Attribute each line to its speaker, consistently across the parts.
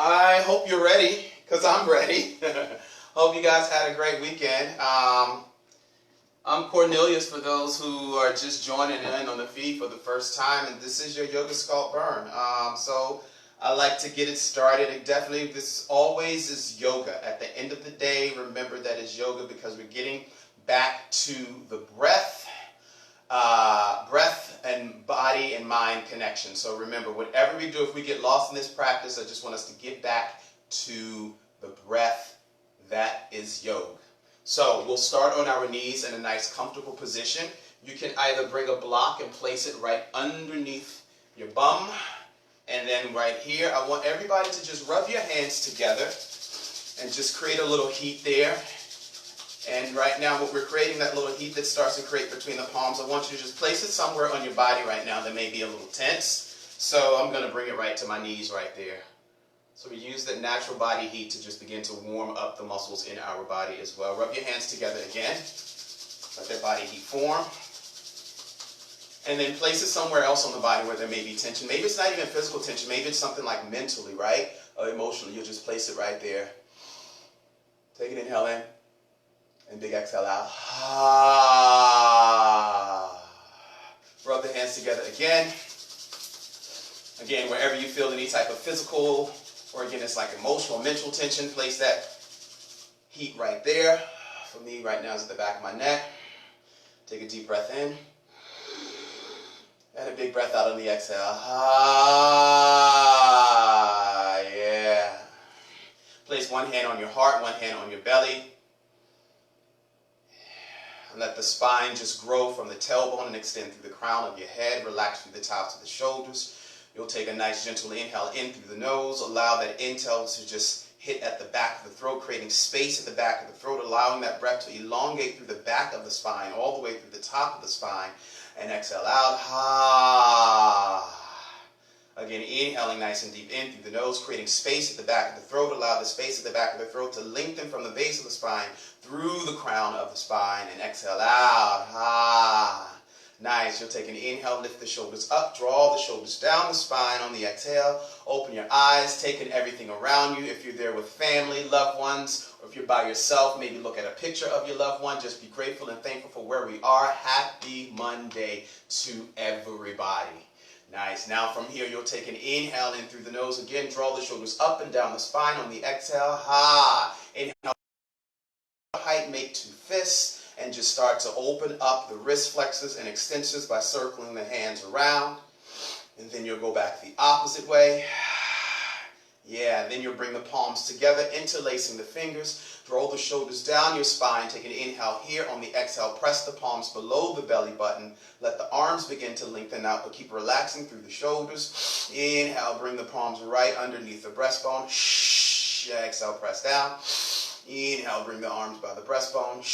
Speaker 1: I hope you're ready, because I'm ready. Hope you guys had a great weekend. I'm Cornelius for those who are just joining in on the feed for the first time, and this is your Yoga Sculpt Burn. So I like to get it started, and definitely this always is yoga. At the end of the day, remember that it's yoga because we're getting back to the breath and body and mind connection. So remember, whatever we do, if we get lost in this practice, I just want us to get back to the breath. That is yoga. So we'll start on our knees in a nice comfortable position. You can either bring a block and place it right underneath your bum, and then right here, I want everybody to just rub your hands together and just create a little heat there. And right now, what we're creating, that little heat that starts to create between the palms, I want you to just place it somewhere on your body right now that may be a little tense. So I'm going to bring it right to my knees right there. So we use that natural body heat to just begin to warm up the muscles in our body as well. Rub your hands together again. Let that body heat form. And then place it somewhere else on the body where there may be tension. Maybe it's not even physical tension. Maybe it's something like mentally, right? Or emotionally. You'll just place it right there. Take an inhale in. And big exhale out. Rub the hands together again. Again, wherever you feel any type of physical, or again, it's like emotional, mental tension, place that heat right there. For me, right now, is at the back of my neck. Take a deep breath in. And a big breath out on the exhale. Yeah. Place one hand on your heart, one hand on your belly. And let the spine just grow from the tailbone and extend through the crown of your head. Relax through the tops of the shoulders. You'll take a nice gentle inhale in through the nose. Allow that inhale to just hit at the back of the throat, creating space at the back of the throat, allowing that breath to elongate through the back of the spine, all the way through the top of the spine. And exhale out. Again, inhaling nice and deep in through the nose, creating space at the back of the throat. Allow the space at the back of the throat to lengthen from the base of the spine through the crown of the spine. And exhale out. Nice. You'll take an inhale, lift the shoulders up, draw the shoulders down the spine on the exhale. Open your eyes, taking everything around you. If you're there with family, loved ones, or if you're by yourself, maybe look at a picture of your loved one. Just be grateful and thankful for where we are. Happy Monday to everybody. Nice. Now from here, you'll take an inhale in through the nose. Again, draw the shoulders up and down the spine on the exhale. Inhale, height, make two fists. And just start to open up the wrist flexors and extensors by circling the hands around. And then you'll go back the opposite way. Yeah, then you'll bring the palms together, interlacing the fingers. Roll the shoulders down your spine. Take an inhale here. On the exhale, press the palms below the belly button. Let the arms begin to lengthen out, but keep relaxing through the shoulders. Inhale, bring the palms right underneath the breastbone. Exhale, press down. Inhale, bring the arms by the breastbone.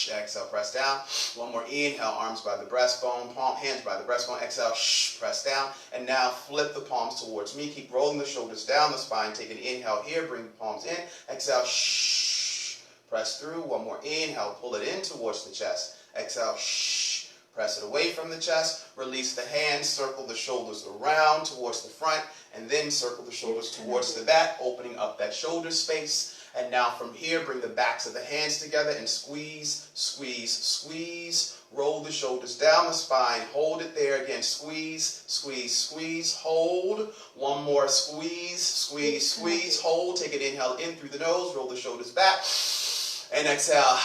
Speaker 1: Exhale, press down. One more inhale, arms by the breastbone, hands by the breastbone. Exhale, press down. And now flip the palms towards me. Keep rolling the shoulders down the spine. Take an inhale here, bring the palms in. Exhale, press through. One more inhale, pull it in towards the chest. Exhale, press it away from the chest. Release the hands, circle the shoulders around towards the front, and then circle the shoulders towards the back, opening up that shoulder space. And now from here, bring the backs of the hands together and squeeze, squeeze, squeeze. Roll the shoulders down the spine. Hold it there again. Squeeze, squeeze, squeeze. Hold. One more. Squeeze, squeeze, squeeze. Hold. Take an inhale in through the nose. Roll the shoulders back. And exhale.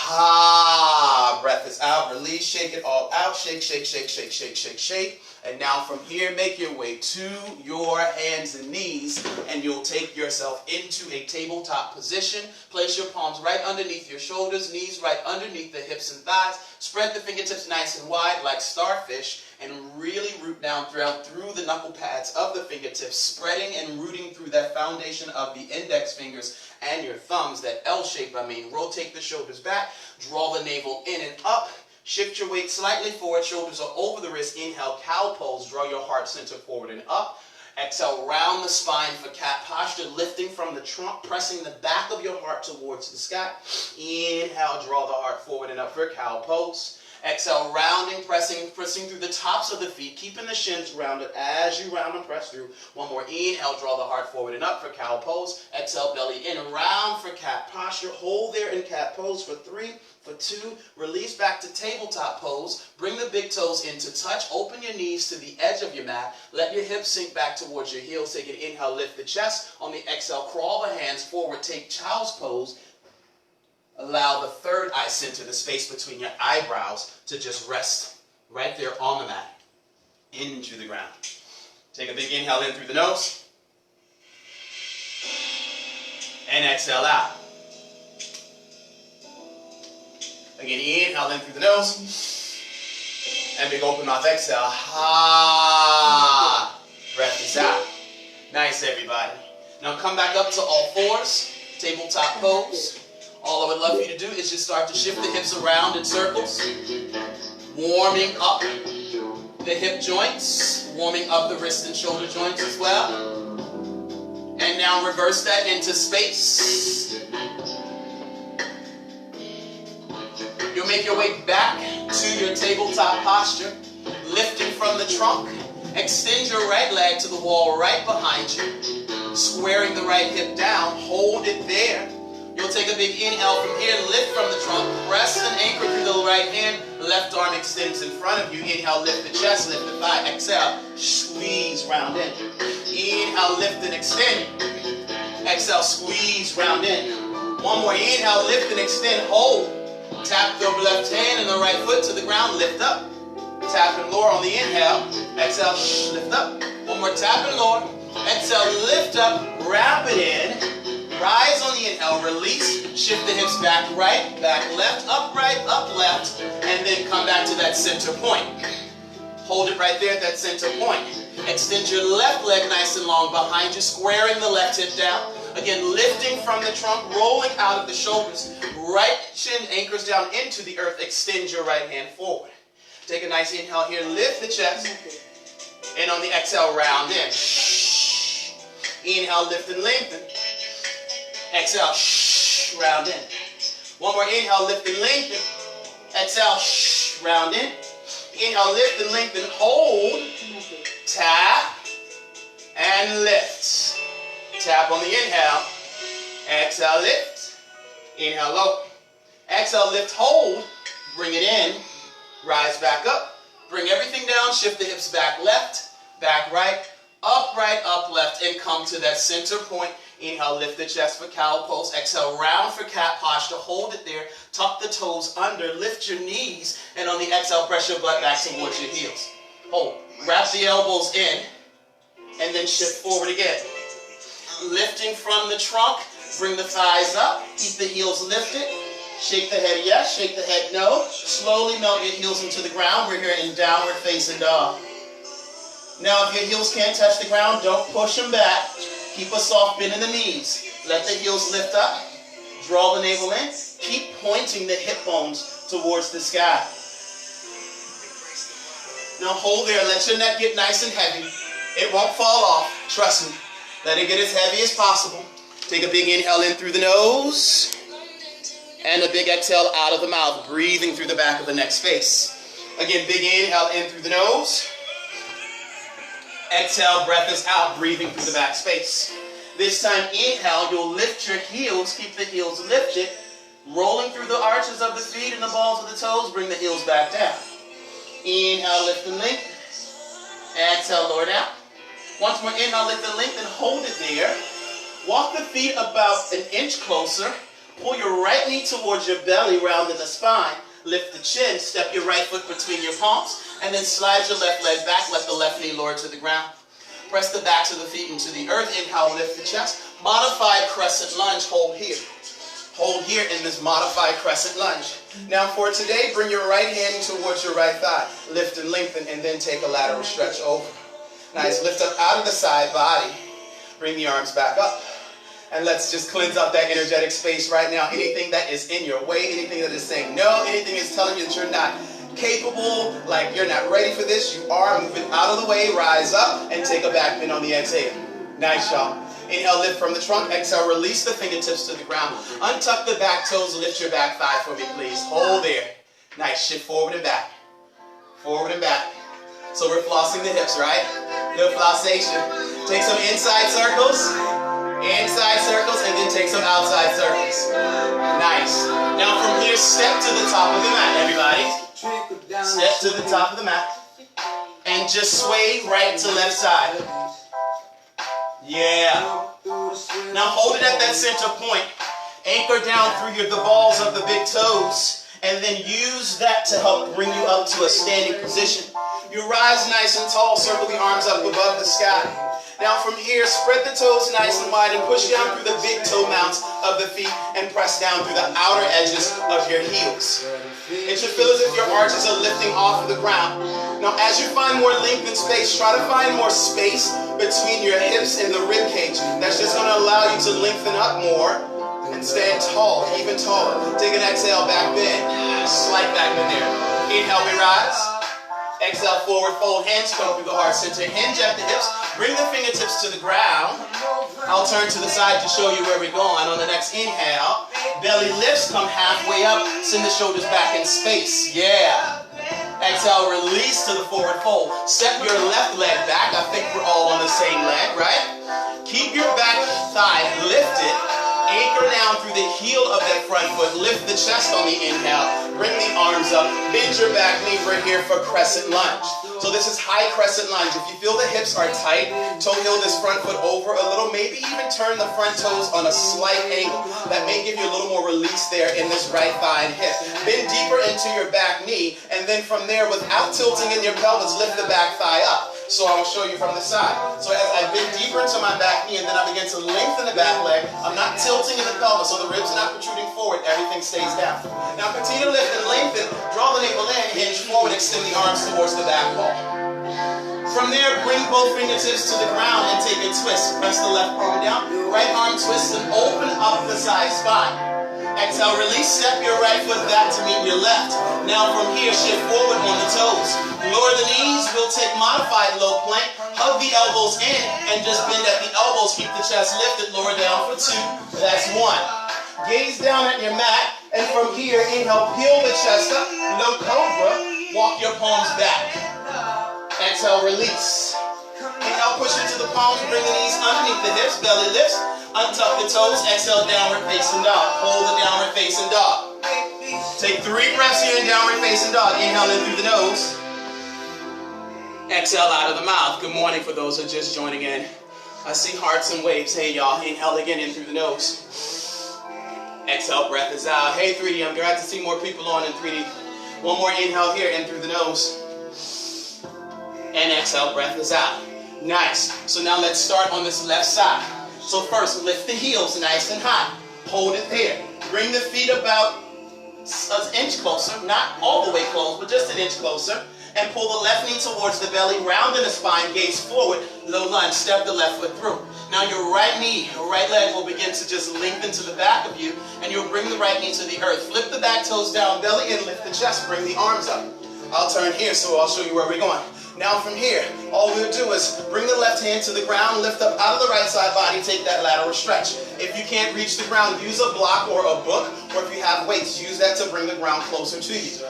Speaker 1: Breath is out. Release. Shake it all out. Shake, shake, shake, shake, shake, shake, shake. And now from here, make your way to your hands and knees, and you'll take yourself into a tabletop position. Place your palms right underneath your shoulders, knees right underneath the hips and thighs. Spread the fingertips nice and wide like starfish, and really root down through the knuckle pads of the fingertips, spreading and rooting through that foundation of the index fingers and your thumbs, that L shape, Rotate the shoulders back, draw the navel in and up. Shift your weight slightly forward, shoulders are over the wrist. Inhale, cow pose, draw your heart center forward and up. Exhale, round the spine for cat posture, lifting from the trunk, pressing the back of your heart towards the sky. Inhale, draw the heart forward and up for cow pose. Exhale, rounding, pressing through the tops of the feet, keeping the shins rounded as you round and press through. One more inhale, draw the heart forward and up for cow pose. Exhale, belly in and round for cat posture. Hold there in cat pose for 3, for 2. Release back to tabletop pose. Bring the big toes into touch. Open your knees to the edge of your mat. Let your hips sink back towards your heels. Take an inhale, lift the chest. On the exhale, crawl the hands forward. Take child's pose. Allow the third eye center, the space between your eyebrows, to just rest right there on the mat, into the ground. Take a big inhale in through the nose, and exhale out. Again, inhale in through the nose, and big open mouth exhale. Ha! Breath is out. Nice, everybody. Now come back up to all fours, tabletop pose. All I would love for you to do is just start to shift the hips around in circles, warming up the hip joints, warming up the wrist and shoulder joints as well. And now reverse that into space. You'll make your way back to your tabletop posture, lifting from the trunk. Extend your right leg to the wall right behind you, squaring the right hip down. Hold it there. You'll take a big inhale from here, lift from the trunk, press and anchor through the right hand, left arm extends in front of you. Inhale, lift the chest, lift the thigh. Exhale, squeeze, round in. Inhale, lift and extend. Exhale, squeeze, round in. One more inhale, lift and extend, hold. Tap the left hand and the right foot to the ground, lift up. Tap and lower on the inhale. Exhale, lift up. One more tap and lower. Exhale, lift up, wrap it in. Rise on the inhale, release, shift the hips back right, back left, up right, up left, and then come back to that center point. Hold it right there at that center point. Extend your left leg nice and long behind you, squaring the left hip down. Again, lifting from the trunk, rolling out of the shoulders. Right shin anchors down into the earth. Extend your right hand forward. Take a nice inhale here, lift the chest, and on the exhale, round in. Inhale, lift and lengthen. Exhale, round in. One more inhale, lift and lengthen. Exhale, round in. Inhale, lift and lengthen. Hold, tap, and lift. Tap on the inhale. Exhale, lift. Inhale, low. Exhale, lift, hold. Bring it in. Rise back up. Bring everything down. Shift the hips back left, back right, up left, and come to that center point. Inhale, lift the chest for cow pose. Exhale, round for cat posture. Hold it there. Tuck the toes under. Lift your knees. And on the exhale, press your butt back towards your heels. Hold. Wrap the elbows in. And then shift forward again. Lifting from the trunk. Bring the thighs up. Keep the heels lifted. Shake the head yes. Shake the head no. Slowly melt your heels into the ground. We're here in downward facing dog. Now, if your heels can't touch the ground, don't push them back. Keep a soft bend in the knees. Let the heels lift up. Draw the navel in. Keep pointing the hip bones towards the sky. Now hold there. Let your neck get nice and heavy. It won't fall off. Trust me. Let it get as heavy as possible. Take a big inhale in through the nose. And a big exhale out of the mouth. Breathing through the back of the neck space. Again, big inhale in through the nose. Exhale, breath is out, breathing through the back space. This time, inhale, you'll lift your heels, keep the heels lifted, rolling through the arches of the feet and the balls of the toes, bring the heels back down. Inhale, lift and lengthen. Exhale, lower down. Once more, inhale, lift and lengthen, hold it there. Walk the feet about an inch closer. Pull your right knee towards your belly, rounding the spine. Lift the chin, step your right foot between your palms, and then slide your left leg back. Let the left knee lower to the ground. Press the backs of the feet into the earth. Inhale, lift the chest. Modified crescent lunge. Hold here. Hold here in this modified crescent lunge. Now for today, bring your right hand towards your right thigh. Lift and lengthen, and then take a lateral stretch over. Nice. Lift up out of the side body. Bring the arms back up. And let's just cleanse out that energetic space right now. Anything that is in your way, anything that is saying no, anything is telling you that you're not capable, like you're not ready for this, you are moving out of the way. Rise up and take a back bend on the exhale. Nice, y'all. Inhale, lift from the trunk. Exhale, release the fingertips to the ground. Untuck the back toes, lift your back thigh for me, please. Hold there. Nice, shift forward and back. Forward and back. So we're flossing the hips, right? Little flossation. Take some inside circles, and then take some outside circles. Nice. Now from here, step to the top of the mat, everybody. Step to the top of the mat. And just sway right to left side. Yeah. Now hold it at that center point. Anchor down through the balls of the big toes. And then use that to help bring you up to a standing position. You rise nice and tall, circle the arms up above the sky. Now from here, spread the toes nice and wide and push down through the big toe mounts of the feet and press down through the outer edges of your heels. It should feel as if your arches are lifting off of the ground. Now as you find more length and space, try to find more space between your hips and the rib cage. That's just going to allow you to lengthen up more and stand tall, even taller. Take an exhale, back bend. Slight back bend there. Inhale, we rise. Exhale, forward fold, hands come through the heart center. Hinge at the hips, bring the fingertips to the ground. I'll turn to the side to show you where we're going. On the next inhale, belly lifts, come halfway up, send the shoulders back in space. Yeah. Exhale, release to the forward fold. Step your left leg back. I think we're all on the same leg, right? Keep your back thigh lifted. Anchor down through the heel of that front foot. Lift the chest on the inhale. Bring the arms up. Bend your back knee. We're here for crescent lunge. So this is high crescent lunge. If you feel the hips are tight, toe heel this front foot over a little. Maybe even turn the front toes on a slight angle. That may give you a little more release there in this right thigh and hip. Bend deeper into your back knee. And then from there, without tilting in your pelvis, lift the back thigh up. So I will show you from the side. So as I bend deeper into my back knee and then I begin to lengthen the back leg, I'm not tilting in the pelvis, so the ribs are not protruding forward, everything stays down. Now continue to lift and lengthen, draw the navel in, hinge forward, extend the arms towards the back wall. From there, bring both fingertips to the ground and take a twist. Press the left palm down, right arm twist and open up the side spine. Exhale, release, step your right foot back to meet your left. Now from here, shift forward on the toes. Lower the knees, we'll take modified low plank. Hug the elbows in and just bend at the elbows. Keep the chest lifted, lower down for 2. That's 1. Gaze down at your mat. And from here, inhale, peel the chest up. Low cobra, walk your palms back. Exhale, release. Inhale, push into the palms, bring the knees underneath the hips, belly lifts. Untuck the toes, exhale, downward facing dog. Hold the downward facing dog. Take 3 breaths here in downward facing dog. Inhale in through the nose. Exhale out of the mouth. Good morning for those who are just joining in. I see hearts and waves. Hey y'all, inhale again in through the nose. Exhale, breath is out. Hey 3D, I'm glad to see more people on in 3D. One more inhale here in through the nose. And exhale, breath is out. Nice. So now let's start on this left side. So first, lift the heels nice and high. Hold it there. Bring the feet about an inch closer, not all the way close, but just an inch closer. And pull the left knee towards the belly, round in the spine, gaze forward, low lunge, step the left foot through. Now your right knee, your right leg will begin to just lengthen to the back of you, and you'll bring the right knee to the earth. Flip the back toes down, belly in, lift the chest, bring the arms up. I'll turn here, so I'll show you where we're going. Now from here, all we'll do is bring the left hand to the ground, lift up out of the right side body, take that lateral stretch. If you can't reach the ground, use a block or a book, or if you have weights, use that to bring the ground closer to you.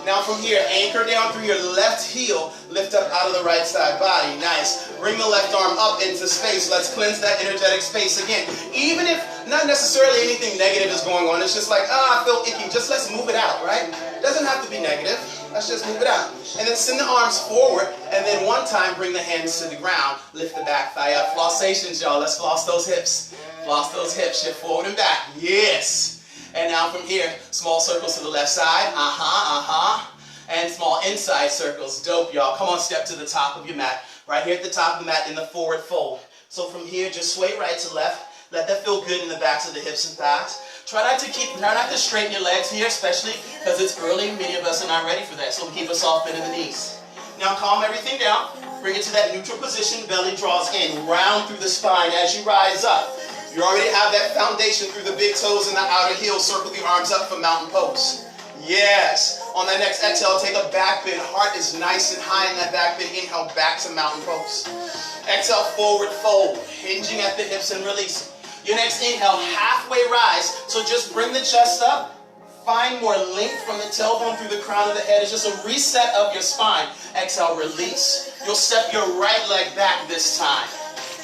Speaker 1: Now from here, anchor down through your left heel, lift up out of the right side body. Nice. Bring the left arm up into space. Let's cleanse that energetic space again. Even if not necessarily anything negative is going on, it's just like, I feel icky, just let's move it out, right? It doesn't have to be negative. Let's just move it out. And then send the arms forward, and then one time bring the hands to the ground. Lift the back thigh up. Flossations, y'all. Let's floss those hips. Floss those hips. Shift forward and back. Yes. And now from here, small circles to the left side. And small inside circles. Dope, y'all. Come on, step to the top of your mat. Right here at the top of the mat in the forward fold. So from here, just sway right to left. Let that feel good in the backs of the hips and thighs. Try not to straighten your legs here, especially because it's early. Many of us are not ready for that, so keep a soft bend in the knees. Now calm everything down. Bring it to that neutral position. Belly draws in, round through the spine as you rise up. You already have that foundation through the big toes and the outer heel. Circle the arms up for mountain pose. Yes. On that next exhale, take a back bend. Heart is nice and high in that back bend. Inhale, back to mountain pose. Exhale, forward fold. Hinging at the hips and releasing. Your next inhale, halfway rise. So just bring the chest up, Find more length from the tailbone through the crown of the head. It's just a reset of your spine. Exhale, release. You'll step your right leg back this time.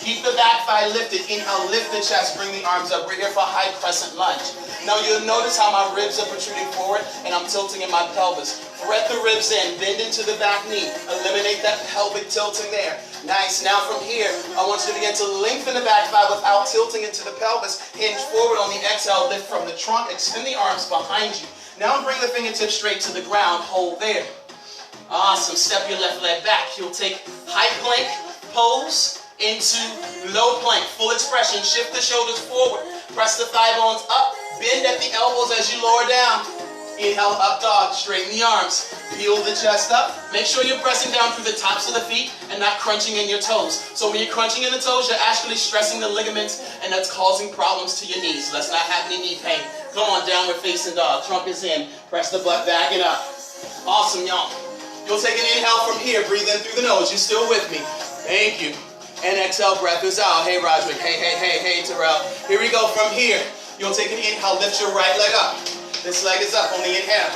Speaker 1: Keep the back thigh lifted. Inhale, lift the chest, bring the arms up. We're here for high crescent lunge. Now you'll notice how my ribs are protruding forward and I'm tilting in my pelvis. Thread the ribs in, bend into the back knee. Eliminate that pelvic tilting there. Nice. Now from here, I want you to begin to lengthen the back thigh without tilting into the pelvis. Hinge forward on the exhale, lift from the trunk, extend the arms behind you. Now bring the fingertips straight to the ground, hold there. Awesome. Step your left leg back. You'll take high plank pose into low plank, full expression. Shift the shoulders forward, press the thigh bones up, bend at the elbows as you lower down. Inhale, up dog, straighten the arms, peel the chest up. Make sure you're pressing down through the tops of the feet and not crunching in your toes. So when you're crunching in the toes, you're actually stressing the ligaments and that's causing problems to your knees. Let's not have any knee pain. Come on, downward facing dog, trunk is in, press the butt back and up. Awesome, y'all. You'll take an inhale from here, breathe in through the nose. You're still with me. Thank you. And exhale, breath is out. Hey, Roderick. Hey, Terrell. Here we go from here. You'll take an inhale, lift your right leg up. This leg is up on the inhale.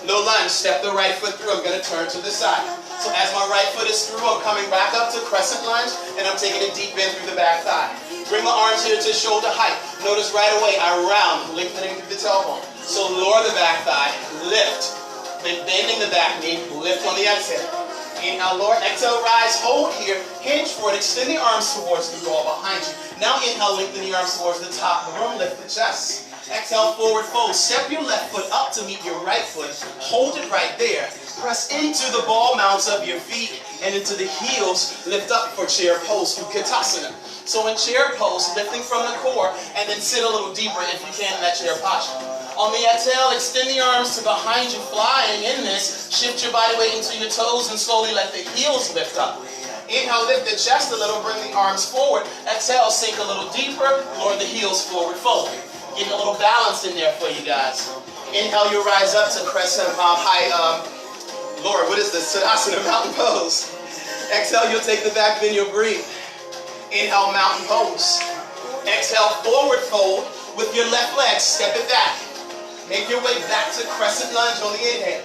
Speaker 1: Low lunge, step the right foot through. I'm going to turn to the side. So as my right foot is through, I'm coming back up to crescent lunge, and I'm taking a deep bend through the back thigh. Bring my arms here to shoulder height. Notice right away, I round, lengthening through the tailbone. So lower the back thigh, lift. Then bending the back knee, lift on the exhale. Inhale, lower, exhale, rise, hold here, hinge forward, extend the arms towards the wall behind you. Now inhale, lengthen the arms towards the top of the room, lift the chest. Exhale, forward fold. Step your left foot up to meet your right foot. Hold it right there. Press into the ball mounts of your feet and into the heels. Lift up for chair pose, Utkatasana. So in chair pose, lifting from the core and then sit a little deeper if you can in that chair posture. On the exhale, extend the arms to behind you, flying in this. Shift your body weight into your toes and slowly let the heels lift up. Inhale, lift the chest a little, bring the arms forward. Exhale, sink a little deeper, lower the heels forward, fold. Getting a little balance in there for you guys. Inhale, you rise up to crescent Lord, what is this? Tadasana, mountain pose. Exhale, you'll take the back, then you'll breathe. Inhale, mountain pose. Exhale, forward fold with your left leg. Step it back. Make your way back to crescent lunge on the inhale.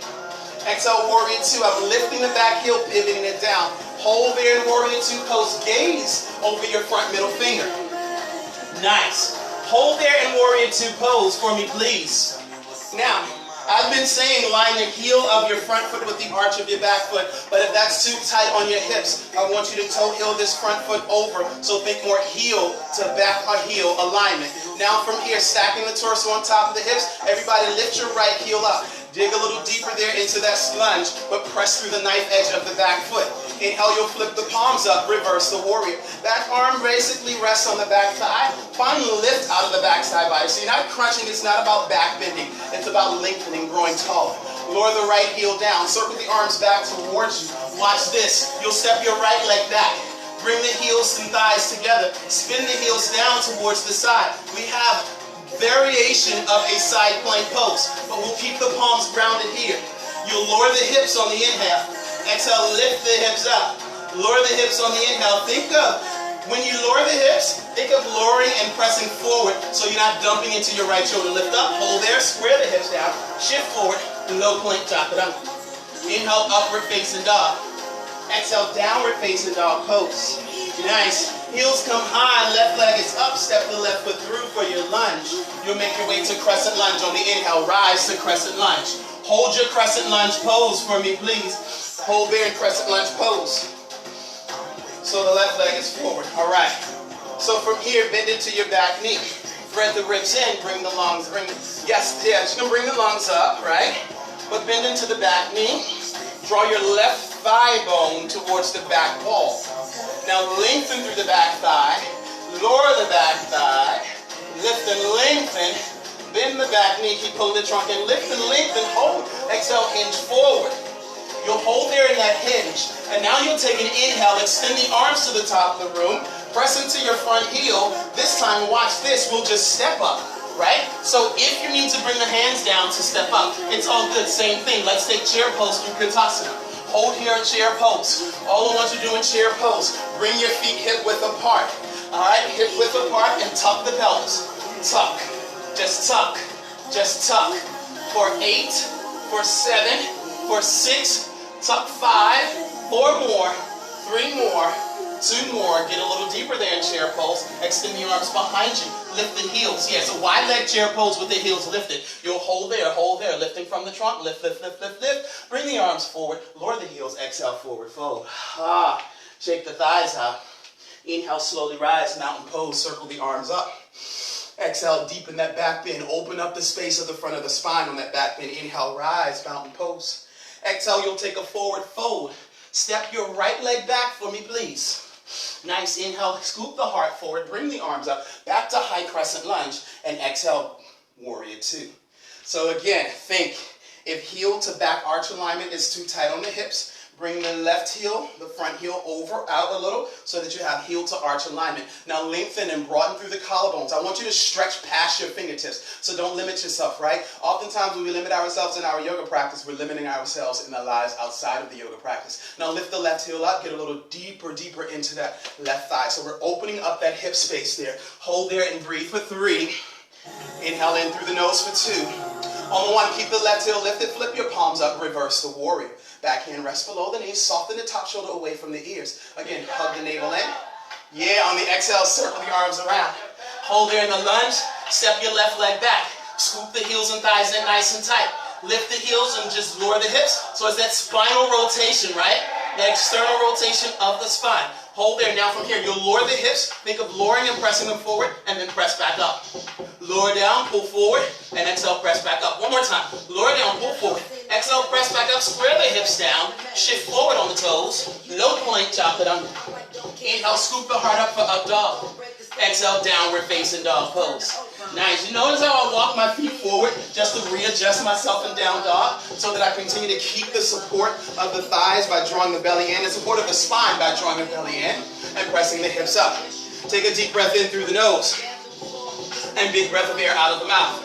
Speaker 1: Exhale, warrior two. I'm lifting the back heel, pivoting it down. Hold there in warrior two pose. Gaze over your front middle finger. Nice. Hold there in warrior two pose for me, please. Now, I've been saying line the heel of your front foot with the arch of your back foot, but if that's too tight on your hips, I want you to toe heel this front foot over, so think more heel to back or heel alignment. Now from here, stacking the torso on top of the hips, everybody lift your right heel up. Dig a little deeper there into that lunge, but press through the knife edge of the back foot. Inhale, you'll flip the palms up, reverse the warrior. Back arm basically rests on the back thigh. Find lift out of the back side body. So you're not crunching, it's not about back bending. It's about lengthening, growing taller. Lower the right heel down. Circle the arms back towards you. Watch this. You'll step your right leg back. Bring the heels and thighs together. Spin the heels down towards the side. We have variation of a side plank pose, but we'll keep the palms grounded here. You'll lower the hips on the inhale. Exhale, lift the hips up. Lower the hips on the inhale. Think of, when you lower the hips, think of lowering and pressing forward so you're not dumping into your right shoulder. Lift up, hold there, square the hips down, shift forward, low plank chaturanga. Inhale, upward facing dog. Exhale, downward facing dog pose. Nice. Heels come high, left leg is up, step the left foot through for your lunge. You'll make your way to crescent lunge on the inhale, rise to crescent lunge. Hold your crescent lunge pose for me, please. Hold there in crescent lunge pose. So the left leg is forward. All right. So from here, bend into your back knee. Thread the ribs in, bring the lungs, yes, you can bring the lungs up, right? But bend into the back knee. Draw your left thigh bone towards the back wall. Now lengthen through the back thigh. Lower the back thigh. Lift and lengthen. Bend the back knee, keep pulling the trunk in. Lift and lengthen, hold. Exhale, hinge forward. You'll hold there in that hinge. And now you'll take an inhale, extend the arms to the top of the room, press into your front heel. This time, watch this, we'll just step up, right? So if you need to bring the hands down to step up, it's all good, same thing. Let's take chair pose through Utkatasana. Hold here in chair pose. All I want you to do in chair pose, bring your feet hip width apart. All right, hip width apart and tuck the pelvis. Tuck, just tuck, just tuck. for 8, for 7, for 6, tuck 5, 4 more, 3 more, 2 more. Get a little deeper there in chair pose. Extend the arms behind you. Lift the heels. Yeah, so wide leg chair pose with the heels lifted. You'll hold there, lifting from the trunk. Lift, lift, lift, lift, lift. Bring the arms forward. Lower the heels. Exhale, forward fold. Shake the thighs out. Inhale, slowly rise, mountain pose. Circle the arms up. Exhale, deepen that back bend. Open up the space of the front of the spine on that back bend. Inhale, rise, mountain pose. Exhale, you'll take a forward fold. Step your right leg back for me, please. Nice. Inhale, scoop the heart forward. Bring the arms up. Back to high crescent lunge. And exhale, warrior 2. So again, think if heel to back arch alignment is too tight on the hips, bring the left heel, the front heel over, out a little, so that you have heel to arch alignment. Now lengthen and broaden through the collarbones. I want you to stretch past your fingertips, so don't limit yourself, right? Oftentimes when we limit ourselves in our yoga practice, we're limiting ourselves in the lives outside of the yoga practice. Now lift the left heel up, get a little deeper, deeper into that left thigh. So we're opening up that hip space there. Hold there and breathe for 3. Inhale in through the nose for 2. On the 1, keep the left heel lifted, flip your palms up, reverse the warrior. Back hand rests below the knees, soften the top shoulder away from the ears. Again, hug the navel in. Yeah, on the exhale, circle the arms around. Hold there in the lunge, step your left leg back. Scoop the heels and thighs in nice and tight. Lift the heels and just lower the hips. So it's that spinal rotation, right? The external rotation of the spine. Hold there. Now from here, you'll lower the hips. Think of lowering and pressing them forward, and then press back up. Lower down, pull forward, and exhale, press back up. One more time. Lower down, pull forward. Exhale, press back up, square the hips down, shift forward on the toes, low point, chop it under. Inhale, scoop the heart up for up dog. Exhale, downward facing dog pose. Nice. You notice how I walk my feet forward just to readjust myself in down dog so that I continue to keep the support of the thighs by drawing the belly in and support of the spine by drawing the belly in and pressing the hips up. Take a deep breath in through the nose and big breath of air out of the mouth.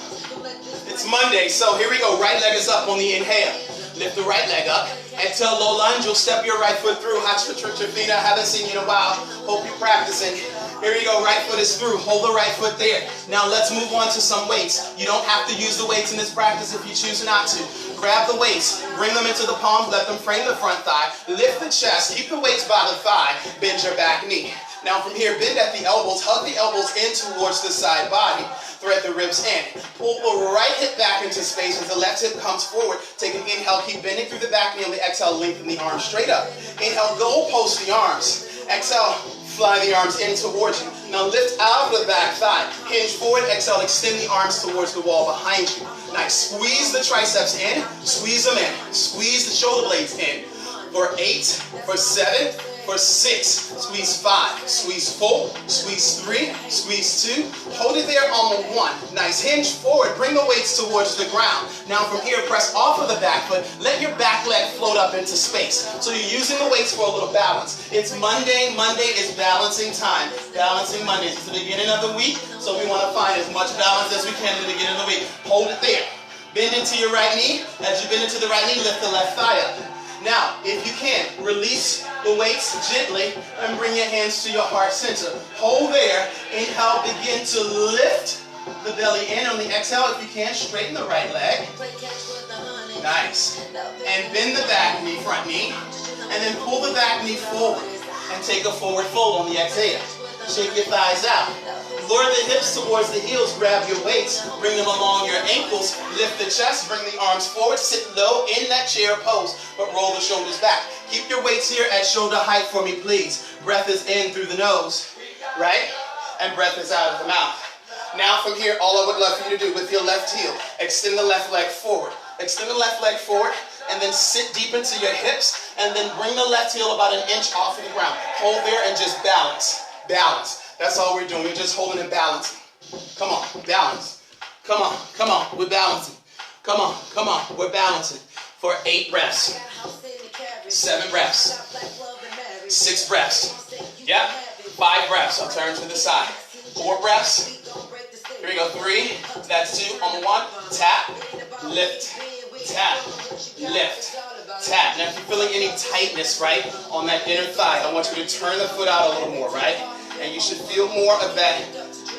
Speaker 1: It's Monday, so here we go. Right leg is up on the inhale. Lift the right leg up. Exhale, low lunge. You'll step your right foot through. Hot stretch your feet. I haven't seen you in a while. Hope you're practicing. Here you go. Right foot is through. Hold the right foot there. Now let's move on to some weights. You don't have to use the weights in this practice if you choose not to. Grab the weights. Bring them into the palms. Let them frame the front thigh. Lift the chest. Keep the weights by the thigh. Bend your back knee. Now from here, bend at the elbows. Hug the elbows in towards the side body. Thread the ribs in. Pull the right hip back into space as the left hip comes forward. Take an inhale, keep bending through the back knee. On the exhale, lengthen the arms straight up. Inhale, goal post the arms. Exhale, fly the arms in towards you. Now lift out of the back thigh. Hinge forward, exhale, extend the arms towards the wall behind you. Nice. Squeeze the triceps in. Squeeze them in. Squeeze the shoulder blades in. For 8, for 7, for 6, squeeze 5, squeeze 4, squeeze 3, squeeze 2, hold it there on the 1. Nice, hinge forward, bring the weights towards the ground. Now from here, press off of the back foot, let your back leg float up into space. So you're using the weights for a little balance. It's Monday, Monday is balancing time. Balancing Mondays, it's the beginning of the week, so we want to find as much balance as we can at the beginning of the week. Hold it there. Bend into your right knee. As you bend into the right knee, lift the left thigh up. Now, if you can, release the weights gently and bring your hands to your heart center. Hold there. Inhale, begin to lift the belly in. On the exhale, if you can, straighten the right leg. Nice. And bend the back knee, front knee. And then pull the back knee forward and take a forward fold on the exhale. Shake your thighs out. Lower the hips towards the heels, grab your weights, bring them along your ankles, lift the chest, bring the arms forward, sit low in that chair pose, but roll the shoulders back. Keep your weights here at shoulder height for me, please. Breath is in through the nose, right? And breath is out of the mouth. Now from here, all I would love for you to do with your left heel, extend the left leg forward. Extend the left leg forward, and then sit deep into your hips, and then bring the left heel about 1 inch off of the ground. Hold there and just balance. Balance. That's all we're doing. We're just holding and balancing. Come on, balance. Come on, come on, we're balancing. Come on, come on, we're balancing. For 8 breaths. 7 breaths. 6 breaths. Yep. 5 breaths. I'll turn to the side. 4 breaths. Here we go. 3. That's 2. On the 1. Tap. Lift. Tap. Lift. Tap. Now if you're feeling any tightness, right, on that inner thigh, I want you to turn the foot out a little more, right? And you should feel more of that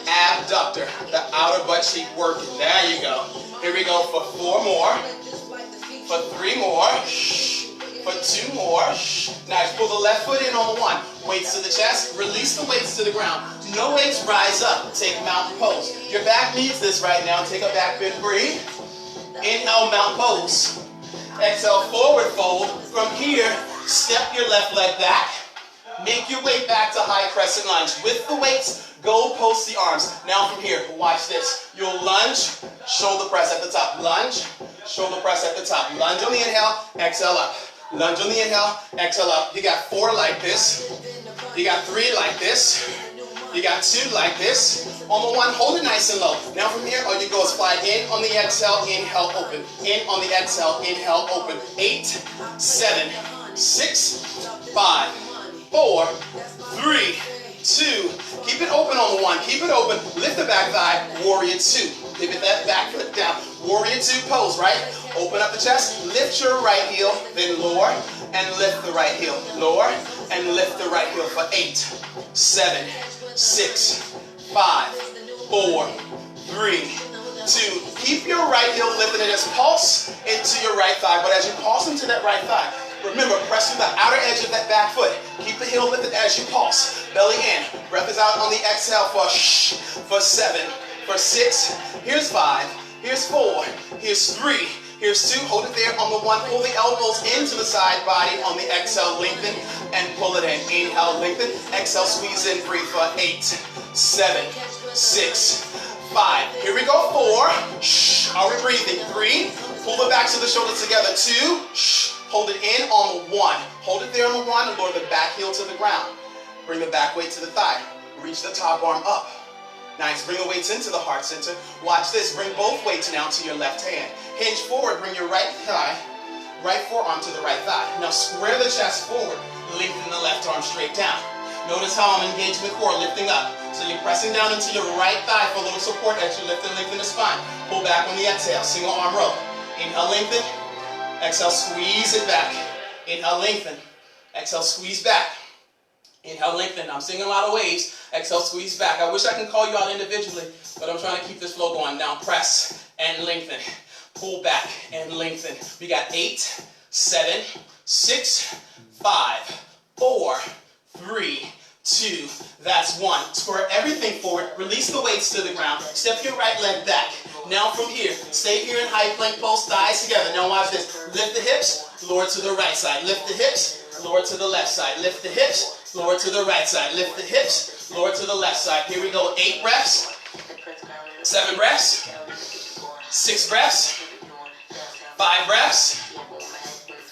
Speaker 1: abductor, the outer butt cheek working. There you go. Here we go for 4 more. For 3 more. For 2 more. Nice. Pull the left foot in on the 1. Weights to the chest. Release the weights to the ground. No weights, rise up. Take mountain pose. Your back needs this right now. Take a back bend, breathe. Inhale, mountain pose. Exhale, forward fold. From here, step your left leg back. Make your way back to high crescent lunge. With the weights, go post the arms. Now from here, watch this. You'll lunge, shoulder press at the top. Lunge, shoulder press at the top. Lunge on the inhale, exhale up. Lunge on the inhale, exhale up. You got 4 like this. You got 3 like this. You got 2 like this. On the 1, hold it nice and low. Now from here, all you go is fly in on the exhale, inhale, open. In on the exhale, inhale, open. 8, 7, 6, 5, 4, 3, 2. Keep it open on the 1. Keep it open. Lift the back thigh. Warrior 2. Pivot that back foot down. Warrior 2 pose, right? Open up the chest. Lift your right heel. Then lower and lift the right heel. Lower and lift the right heel for 8, 7, 6, 5, 4, 3, 2. Keep your right heel lifted and just pulse into your right thigh. But as you pulse into that right thigh, remember, pressing the outer edge of that back foot. Keep the heel lifted as you pulse. Belly in. Breath is out on the exhale for 7, for 6. Here's 5. Here's 4. Here's 3. Here's 2. Hold it there on the 1. Pull the elbows into the side body on the exhale. Lengthen and pull it in. Inhale, lengthen. Exhale, squeeze in. Breathe for 8, 7, 6, 5. Here we go. 4. Are we breathing? 3. Pull the backs of the shoulders together. 2. Hold it in on the 1. Hold it there on the 1 and lower the back heel to the ground. Bring the back weight to the thigh. Reach the top arm up. Nice. Bring the weights into the heart center. Watch this. Bring both weights now to your left hand. Hinge forward. Bring your right thigh, right forearm to the right thigh. Now square the chest forward. Lengthen the left arm straight down. Notice how I'm engaging the core, lifting up. So you're pressing down into your right thigh for a little support as you lift and lengthen the spine. Pull back on the exhale. Single arm row. Inhale, lengthen. Exhale, squeeze it back. Inhale, lengthen. Exhale, squeeze back. Inhale, lengthen. I'm seeing a lot of waves. Exhale, squeeze back. I wish I can call you out individually, but I'm trying to keep this flow going. Now press and lengthen. Pull back and lengthen. We got 8, 7, 6, 5, 4, 3, 2. That's 1. Square everything forward. Release the weights to the ground. Step your right leg back. Now from here, stay here in high plank pose, thighs together. Now watch this. Lift the hips, lower to the right side. Lift the hips, lower to the left side. Lift the hips, lower to the right side. Lift the hips, lower to the left side. Here we go. 8 breaths, 7 breaths, 6 breaths, 5 breaths,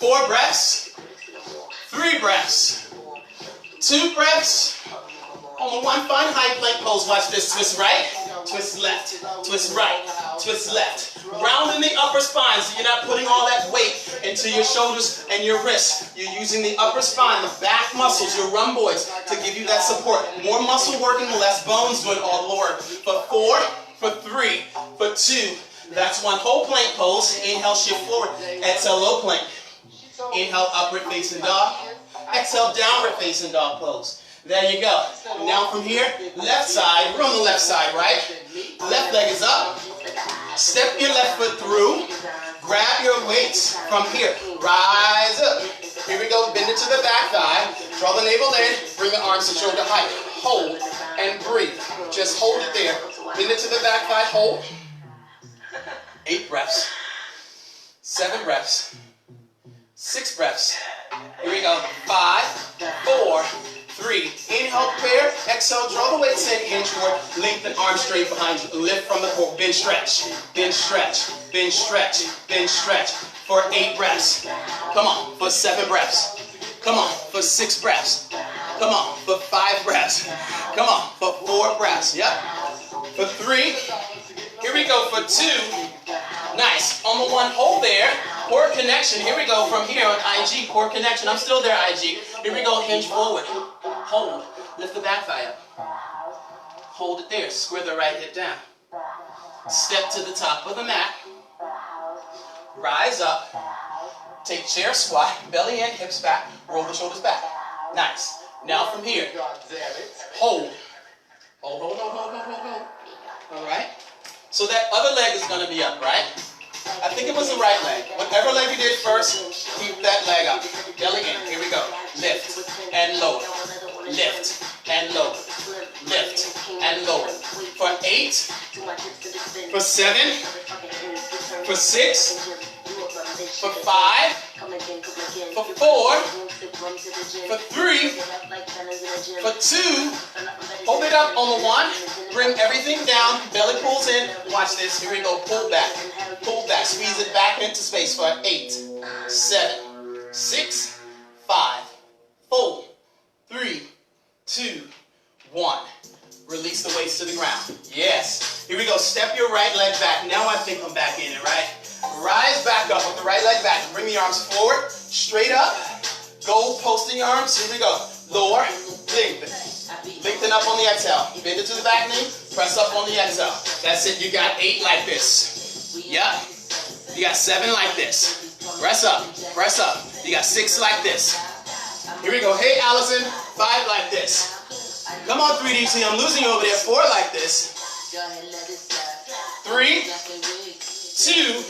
Speaker 1: 4 breaths, 3 breaths, 2 breaths. On the 1, find high plank pose. Watch this. Twist right, twist left, twist right, twist left. Round in the upper spine so you're not putting all that weight into your shoulders and your wrists. You're using the upper spine, the back muscles, your rhomboids to give you that support. More muscle working, less bones doing all the work. For 4, for 3, for 2. That's 1 whole plank pose. Inhale, shift forward. Exhale, low plank. Inhale, upward facing dog. Exhale, downward facing dog pose. There you go. Now from here, left side. We're on the left side, right? Left leg is up. Step your left foot through. Grab your weights from here. Rise up. Here we go. Bend it to the back thigh. Draw the navel in. Bring the arms to shoulder height. Hold and breathe. Just hold it there. Bend it to the back thigh. Hold. 8 breaths. 7 breaths. 6 breaths. Here we go. 5, 4, 3. Inhale, prepare. Exhale, draw the weights in. Hinge forward. Lengthen arms straight behind you. Lift from the core. Bend, stretch. Bend, stretch. Bend, stretch. Bend, stretch. For 8 breaths. Come on. For 7 breaths. Come on. For 6 breaths. Come on. For 5 breaths. Come on. For 4 breaths. Yep. For 3. Here we go. For 2. Nice. On the 1, hold there. Core connection. Here we go. From here on IG. Core connection. I'm still there, IG. Here we go. Hinge forward. Hold. Lift the back thigh up. Hold it there. Square the right hip down. Step to the top of the mat. Rise up. Take chair squat. Belly in, hips back. Roll the shoulders back. Nice. Now from here. Hold. Hold, hold, hold, hold, hold, hold, hold. All right. So that other leg is going to be up, right? I think it was the right leg. Whatever leg you did first, keep that leg up. Belly in. Here we go. Lift and lower. Lift and lower. Lift and lower. For 8, for 7, for 6, for 5, for 4, for 3, for 2, hold it up on the 1, bring everything down, belly pulls in, watch this, here we go, pull back, squeeze it back into space for 8, 7, 6, 5, 4, 3, 2, 1. Release the weights to the ground. Yes. Here we go. Step your right leg back. Now I think I'm back in it, right? Rise back up with the right leg back. Bring the arms forward, straight up. Go posting your arms. Here we go. Lower, lengthen. Lengthen up on the exhale. Bend it to the back knee. Press up on the exhale. That's it. You got 8 like this. Yep. You got 7 like this. Press up. Press up. You got 6 like this. Here we go. Hey, Allison. 5 like this. Come on, 3DT. I'm losing you over there. 4 like this. 3, 2,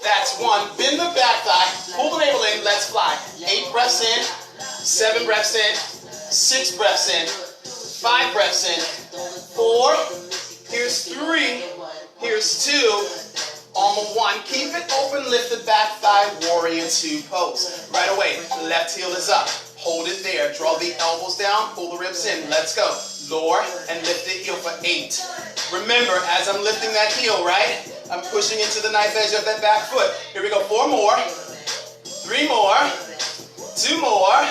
Speaker 1: that's 1. Bend the back thigh. Pull the navel in. Let's fly. 8 breaths in. 7 breaths in. 6 breaths in. 5 breaths in. 4. Here's 3. Here's 2. On the 1. Keep it open. Lift the back thigh. Warrior 2 pose. Right away. Left heel is up. Hold it there. Draw the elbows down. Pull the ribs in. Let's go. Lower and lift the heel for 8. Remember, as I'm lifting that heel, right? I'm pushing into the knife edge of that back foot. Here we go. 4 more. 3 more. 2 more.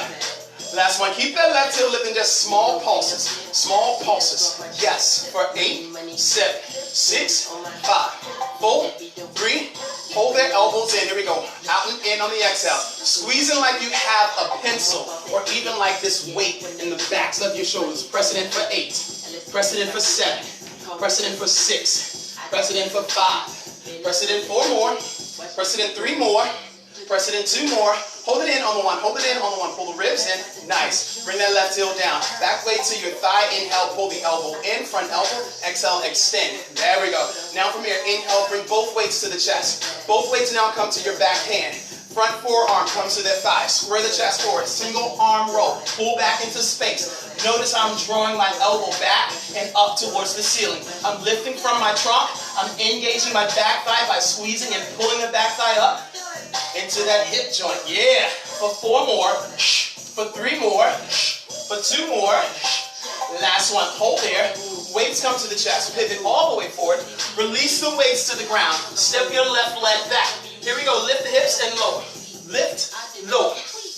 Speaker 1: Last one. Keep that left heel lifting, just small pulses. Small pulses. Yes. For 8, 7, 6, 5, 4, 3. Hold their elbows in. Here we go. Out and in on the exhale. Squeezing like you have a pencil or even like this weight in the backs of your shoulders. Press it in for 8. Press it in for 7. Press it in for 6. Press it in for 5. Press it in 4 more. Press it in 3 more. Press it in 2 more. Hold it in on the 1. Hold it in on the 1. Pull the ribs in. Nice. Bring that left heel down. Back weight to your thigh. Inhale. Pull the elbow in. Front elbow. Exhale. Extend. There we go. Now from here, inhale. Bring both weights to the chest. Both weights now come to your back hand. Front forearm comes to the thigh. Square the chest forward. Single arm roll. Pull back into space. Notice I'm drawing my elbow back and up towards the ceiling. I'm lifting from my trunk. I'm engaging my back thigh by squeezing and pulling the back thigh up into that hip joint. Yeah. For 4 more. For 3 more. For 2 more. Last one. Hold there. Weights come to the chest. Pivot all the way forward. Release the weights to the ground. Step your left leg back. Here we go. Lift the hips and lower. Lift, lower.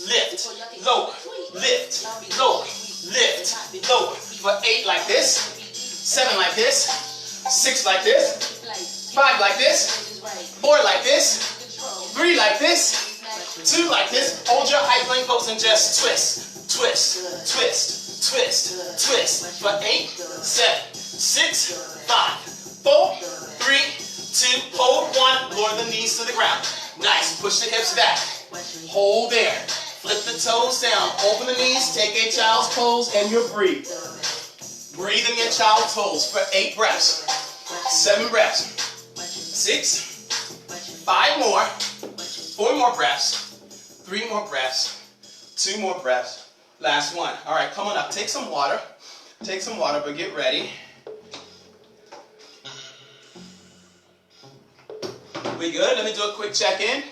Speaker 1: Lift, lower. Lift, lower. Lift, lower. For 8 like this. 7 like this. 6 like this. 5 like this. 4 like this. 3 like this. 2 like this. Hold your high plank pose and just twist. Twist, twist, twist, twist. For 8, 7, 6, 5, 4, 3, 2, hold 1. Lower the knees to the ground. Nice. Push the hips back. Hold there. Flip the toes down. Open the knees. Take a child's pose and you breathe. Breathe in your child's pose for 8 breaths. 7 breaths. 6, 5 more. 4 more breaths. 3 more breaths. 2 more breaths. Last one. All right, come on up. Take some water. Take some water, but get ready. We good? Let me do a quick check-in.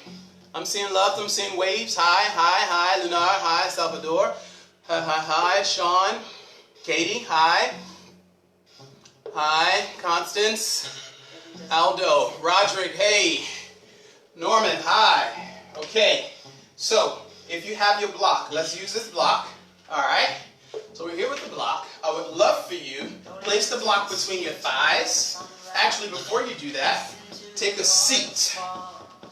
Speaker 1: I'm seeing love. I'm seeing waves. Hi, hi, hi. Lunar, hi. Salvador. Hi, hi, hi. Sean. Katie, hi. Hi. Constance. Aldo. Roderick, hey. Norman, hi. Okay. So, if you have your block, let's use this block. All right. So we're here with the block. I would love for you to place the block between your thighs. Actually, before you do that, take a seat.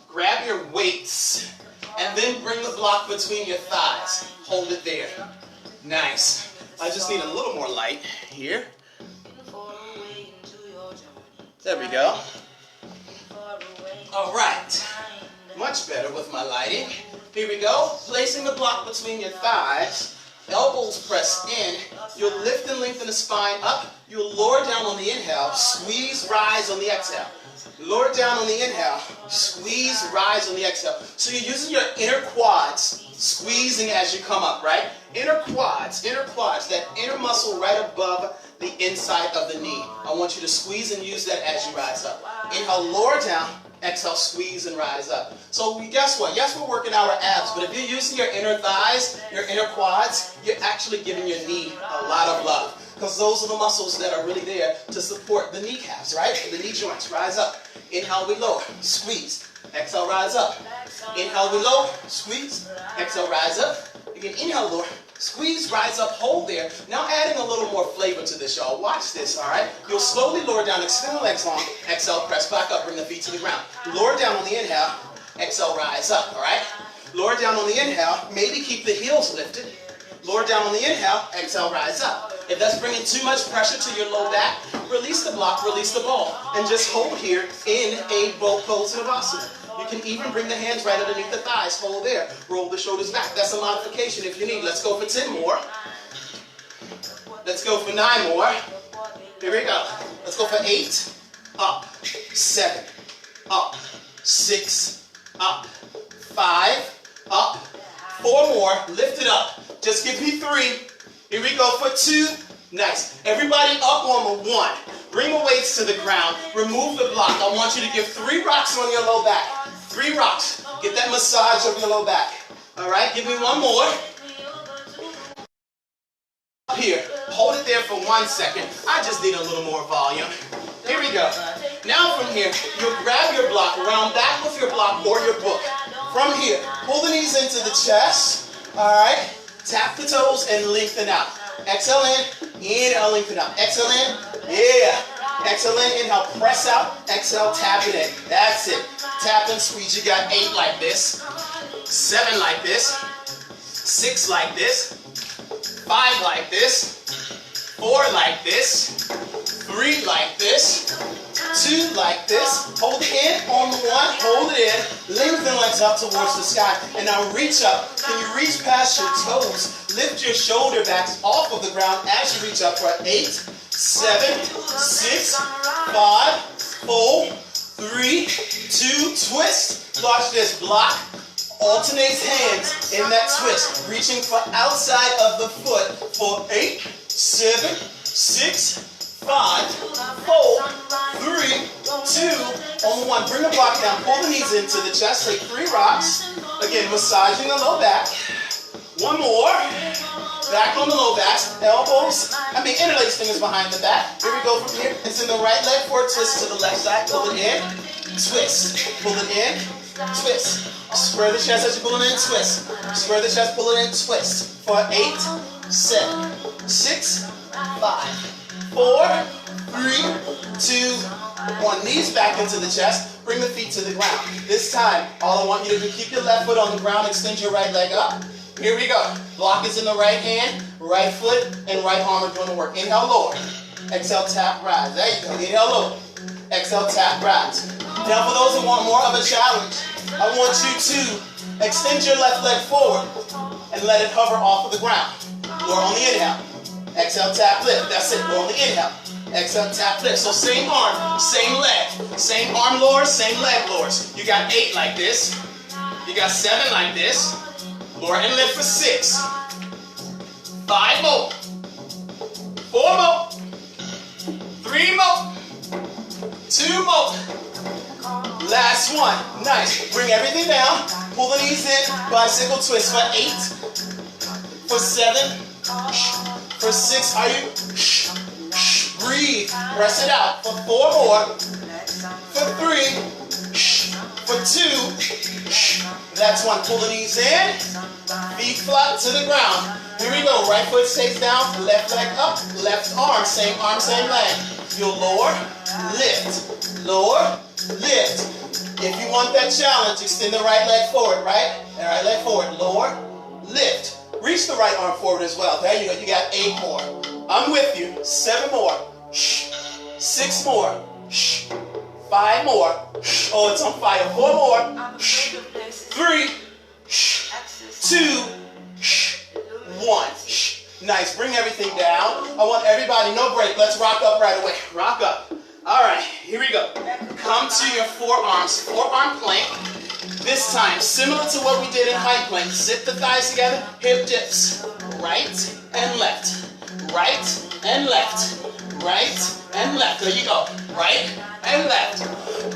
Speaker 1: Grab your weights, and then bring the block between your thighs. Hold it there. Nice. I just need a little more light here. There we go. All right. Much better with my lighting. Here we go. Placing the block between your thighs. elbows press in. You'll lift and lengthen the spine up. You'll lower down on the inhale, squeeze, rise on the exhale. Lower down on the inhale, squeeze, rise on the exhale. So you're using your inner quads, squeezing as you come up, right? Inner quads, that inner muscle right above the inside of the knee. I want you to squeeze and use that as you rise up. Inhale, lower down. Exhale, squeeze and rise up. So guess what? Yes, we're working our abs, but if you're using your inner thighs, your inner quads, you're actually giving your knee a lot of love. Because those are the muscles that are really there to support the kneecaps, right? The knee joints. Rise up. Inhale, we lower. Squeeze. Exhale, rise up. Inhale, we lower. Squeeze. Exhale, rise up. Again, inhale, lower. Squeeze, rise up, hold there. Now adding a little more flavor to this, y'all. Watch this, all right? You'll slowly lower down, extend the legs long. Exhale, press back up, bring the feet to the ground. Lower down on the inhale. Exhale, rise up, all right? Lower down on the inhale. Maybe keep the heels lifted. Lower down on the inhale. Exhale, rise up. If that's bringing too much pressure to your low back, release the block, release the ball, and just hold here in a boat pose Navasana. You can even bring the hands right underneath the thighs. Hold there. Roll the shoulders back. That's a modification if you need. Let's go for 10 more. Let's go for 9 more. Here we go. Let's go for 8. Up. 7. Up. 6. Up. 5. Up. 4 more. Lift it up. Just give me 3. Here we go for 2. Nice. Everybody up on the 1. Bring the weights to the ground. Remove the block. I want you to give 3 rocks on your low back. 3 rocks. Get that massage of your low back. All right. Give me 1 more. Up here. Hold it there for 1 second. I just need a little more volume. Here we go. Now from here, you'll grab your block, round back with your block or your book. From here, pull the knees into the chest. All right. Tap the toes and lengthen out. Exhale in, inhale, lengthen out. Exhale in, yeah. Exhale in, inhale, press out. Exhale, tap it in. That's it. Tap and squeeze. You got 8 like this, 7 like this, 6 like this, 5 like this, 4 like this, 3 like this, 2 like this. Hold it in on the 1, hold it in. Lengthen legs up towards the sky. And now reach up. Can you reach past your toes? Lift your shoulder backs off of the ground as you reach up for 8, 7, 6, 5, 4, 3, 2, twist. Watch this. Block. Alternates hands in that twist. Reaching for outside of the foot for 8, 7, 6, 5, 4, 3, 2, on the 1. Bring the block down. Pull the knees into the chest. Take 3 rocks. Again, massaging the low back. 1 more. Back on the low back. Elbows. Interlace fingers behind the back. Here we go from here. It's in the right leg for a twist to the left side. Pull it in. Twist. Pull it in. Twist. Square the chest as you pull it in. Twist. Square the chest. Pull it in. Twist. For 8, 7, 6, 5, 4, 3, 2, 1. Knees back into the chest. Bring the feet to the ground. This time, all I want you to do, keep your left foot on the ground. Extend your right leg up. Here we go. Block is in the right hand, right foot, and right arm are doing the work. Inhale, lower. Exhale, tap, rise. There you go. Inhale, lower. Exhale, tap, rise. Now for those who want more of a challenge, I want you to extend your left leg forward and let it hover off of the ground. Lower on the inhale. Exhale, tap, lift. That's it. Lower on the inhale. Exhale, tap, lift. So same arm, same leg. Same arm lowers, same leg lowers. You got 8 like this. You got 7 like this. Lower and lift for 6. 5 more. 4 more. 3 more. 2 more. Last one. Nice. Bring everything down. Pull the knees in. Bicycle twist for 8. For 7. For 6. Are you? Breathe. Press it out. For 4 more. For 3. For 2. That's 1. Pull the knees in. Feet flat to the ground. Here we go. Right foot stays down. Left leg up. Left arm. Same leg. You'll lower. Lift. Lower. Lift. If you want that challenge, extend the right leg forward, right? And right leg forward. Lower. Lift. Reach the right arm forward as well. There you go. You got 8 more. I'm with you. 7 more. 6 more. 5 more. Oh, it's on fire. 4 more. 3, 2, 1. Nice. Bring everything down. I want everybody, no break. Let's rock up right away. Rock up. All right, here we go. Come to your forearms, forearm plank. This time, similar to what we did in high plank. Sit the thighs together, hip dips. Right and left. Right and left. Right and left. There you go. Right and left.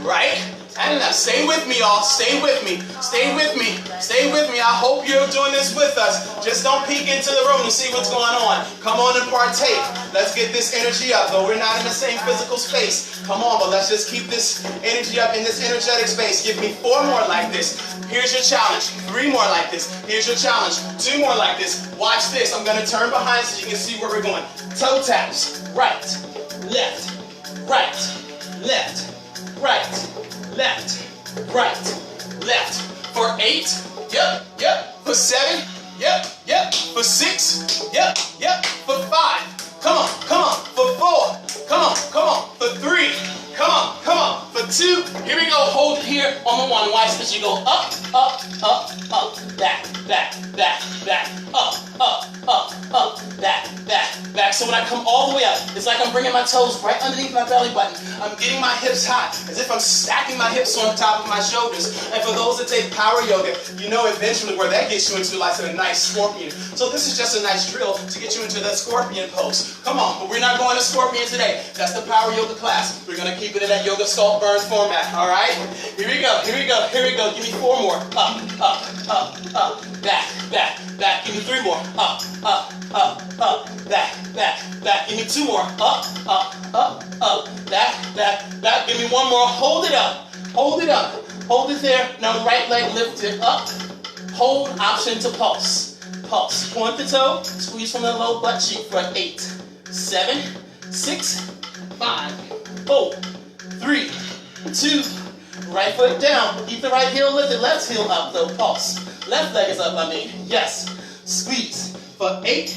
Speaker 1: Right and left. Stay with me, y'all. Stay with me. Stay with me. Stay with me. I hope you're doing this with us. Just don't peek into the room to see what's going on. Come on and partake. Let's get this energy up. Though we're not in the same physical space. Come on, but let's just keep this energy up in this energetic space. Give me 4 more like this. Here's your challenge. 3 more like this. Here's your challenge. 2 more like this. Watch this. I'm going to turn behind so you can see where we're going. Toe taps. Right, left, right, left, right, left, right, left. For 8, yep, yep. For 7, yep, yep. For 6, yep, yep. For 5, come on, come on. For 4, come on, come on. For 3, come on, come on. For 2, here we go. Hold here on the 1. Watch this. You go up, up, up, up, back, back, back, back, up, up, up, up, back, back, back. So when I come all the way up, it's like I'm bringing my toes right underneath my belly button. I'm getting my hips high, as if I'm stacking my hips on top of my shoulders. And for those that take power yoga, you know eventually where that gets you into like a nice scorpion. So this is just a nice drill to get you into that scorpion pose. Come on, but we're not going to scorpion today. That's the power yoga class. We're going to keep it in that yoga sculpt burn format, all right? Here we go, here we go, here we go. Give me 4 more. Up, up, up, up, back, back, back. Give me 3 more. Up, up, up, up, back, back, back. Give me 2 more. Up, up, up, up, back, back, back. Give me 1 more. Hold it up. Hold it up. Hold it there. Now right leg lifted up. Hold, option to pulse. Pulse. Point the toe. Squeeze from the low butt cheek for 8, 7, 6, 5, 4, 3, 2. Right foot down. Keep the right heel lifted. Left heel up though. Pulse. Left leg is up, I mean. Yes. Squeeze. For 8,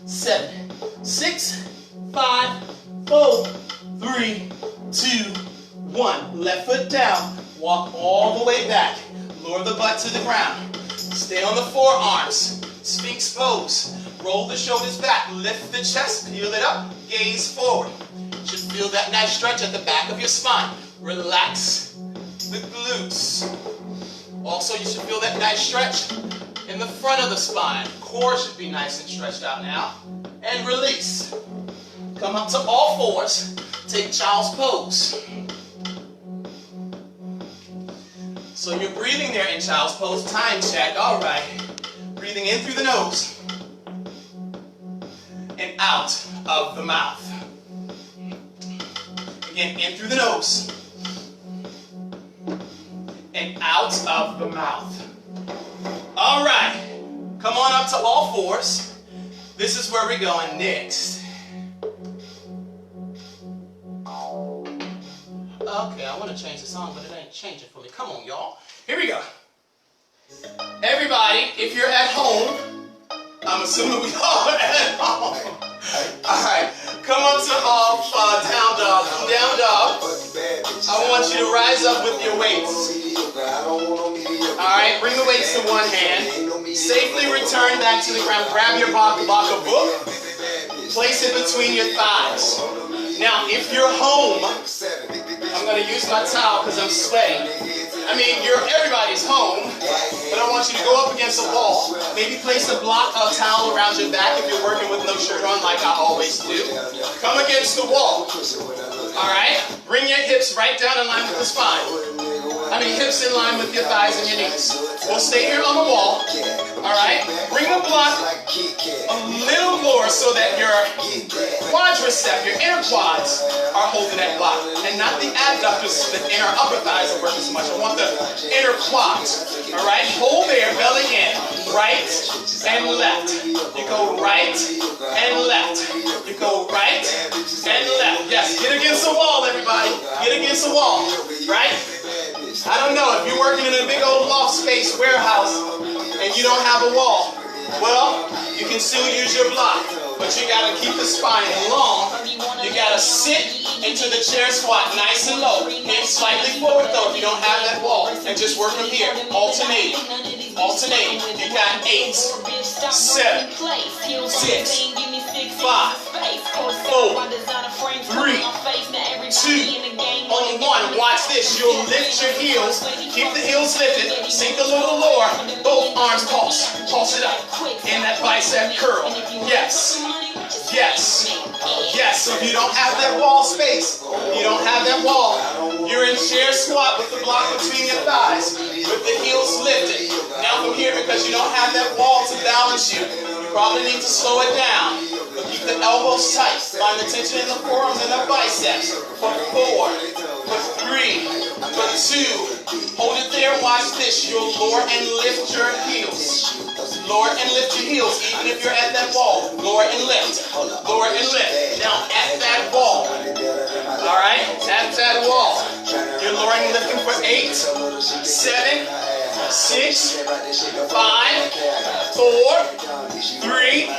Speaker 1: 7, 6, 5, 4, 3, 2, 1. Left foot down. Walk all the way back. Lower the butt to the ground. Stay on the forearms. Sphinx pose. Roll the shoulders back. Lift the chest. Peel it up. Gaze forward. You should feel that nice stretch at the back of your spine. Relax the glutes. Also, you should feel that nice stretch in the front of the spine. Core should be nice and stretched out now. And release. Come up to all 4s. Take child's pose. So you're breathing there in child's pose. Time check. All right. Breathing in through the nose and out of the mouth. Again, in through the nose and out of the mouth. All right. Come on up to all 4s. This is where we're going next. Okay, I want to change the song, but it ain't changing for me. Come on, y'all. Here we go. Everybody, if you're at home, I'm assuming we all are at home. All right, come up to all down dog. Down dog. I want you to rise up with your weights. All right, bring the weights to one hand. Safely return back to the ground. Grab your baka book. Place it between your thighs. Now, if you're home, I'm going to use my towel because I'm sweating. I mean, everybody's home, but I want you to go up against a wall. Maybe place a block of towel around your back if you're working with no shirt on like I always do. Come against the wall. All right? Bring your hips right down in line with the spine. I mean, hips in line with your thighs and your knees. We'll stay here on the wall. All right? Bring the block a little lower so that your quadricep, your inner quads, are holding that block. And not the abductors, the inner upper thighs are working so much. I want the inner quads. All right? Hold there, belly in. Right and left. You go right and left. You go right and left. Yes, get against the wall, everybody. Get against the wall. Right? I don't know, if you're working in a big old loft space warehouse and you don't have a wall, well, you can still use your block, but you gotta keep the spine long. You gotta sit into the chair squat nice and low. Hips slightly forward though if you don't have that wall. And just work from here, alternating. Alternating. You got 8, 7, 6, 5, 4, 3, 2, only 1. Watch this. You'll lift your heels. Keep the heels lifted. Sink a little lower. Both arms pulse. Pulse it up. In that bicep curl. Yes. Yes. Yes. So if you don't have that wall space, you don't have that wall, you're in chair squat with the block between your thighs, with the heels lifted. Now from here, because you don't have that wall to balance you, you probably need to slow it down. But keep the elbows tight. Find the tension in the forearms and the biceps. For 4, for 3, for 2. Hold it there. Watch this. You'll lower and lift your heels. Lower and lift your heels, even if you're at that wall. Lower and lift. Lower and lift. Now at that wall. All right? At that wall. You're lowering and lifting for 8, 7, 6, 5, 4, 3,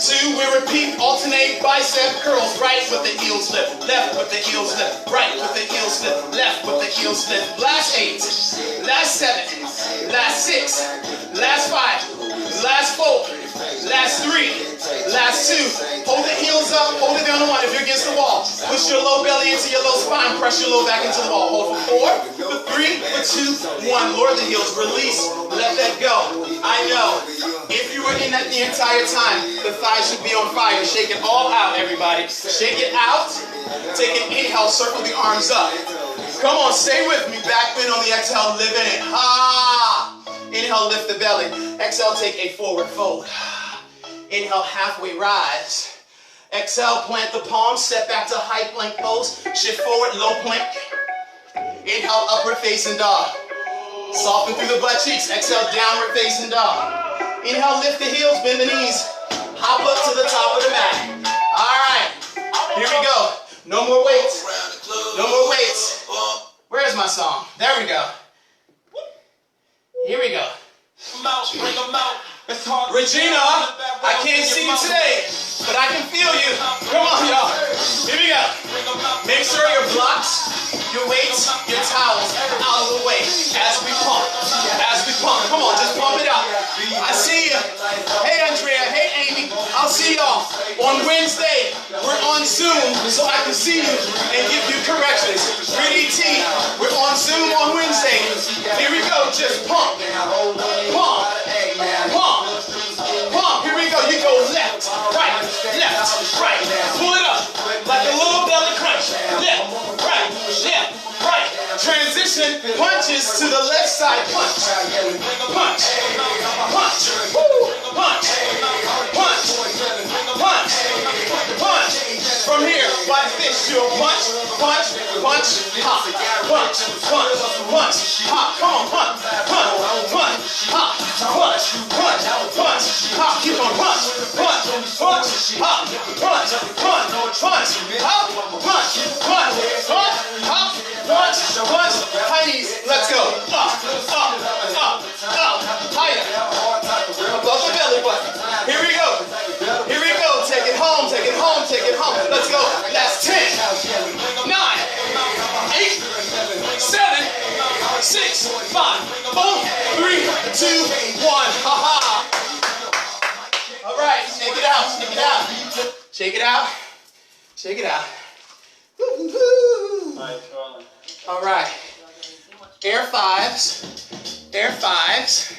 Speaker 1: 2. We repeat, alternate bicep curls. Right with the heels lift. Left with the heels lift. Right with the heels lift. Left with the heels lift. Last 8. Last 7. Last 6. Last 5. Last 4. Last 3. Last 2. Hold the heels up. Hold it down to 1 if you're against the wall. Push your low belly into your low spine. Press your low back into the wall. Hold for 4, for 3, for 2, 1. Lower the heels. Release. Let that go. I know. If you were in that the entire time, the thighs should be on fire. Shake it all out, everybody. Shake it out. Take an inhale. Circle the arms up. Come on, stay with me. Back bend on the exhale. Live in it. Ha! Inhale, lift the belly. Exhale, take a forward fold. Inhale, halfway rise. Exhale, plant the palms. Step back to high plank pose. Shift forward, low plank. Inhale, upward facing dog. Soften through the butt cheeks. Exhale, downward facing dog. Inhale, lift the heels, bend the knees. Hop up to the top of the mat. All right, here we go. No more weights. No more weights. Where's my song? There we go. Here we go. Regina, I can't see you today, but I can feel you. Come on, y'all. Here we go. Make sure your blocks, your weights, your towels out of the way as we pump. As we pump. Come on, just pump it out. I see you. Hey, Andrea. Hey, Amy. I'll see y'all. On Wednesday, we're on Zoom so I can see you and give you corrections. Pretty T, we're on Zoom on Wednesday. Here we go. Just pump. Pump. Pump. Pump. Here we go. You go left, right, left, right. Pull it up like a little belly crunch. Left, right. Transition punches to the left side. Punch. Punch. Punch. Punch. Punch. Punch. Punch. From here, watch this. You'll punch, punch, punch, hop. Punch, punch, punch, hop. Come on, punch, punch, punch, hop. Punch, punch, punch, hop. Keep on punch, punch, punch, hop. Punch, punch, punch, hop. Punch, punch, punch, hop. Punch, punch, high knees. Let's go. Up, up, up, up, higher. Above the belly button. Here we go. Here we go. Take it home, take it home, take it home. Let's go. That's 10, 9, 8, 7, 6, 5, 4, 3, 2, 1. Ha-ha. All right, shake it out, shake it out. Shake it out. Shake it out. All right. Air fives. Air fives.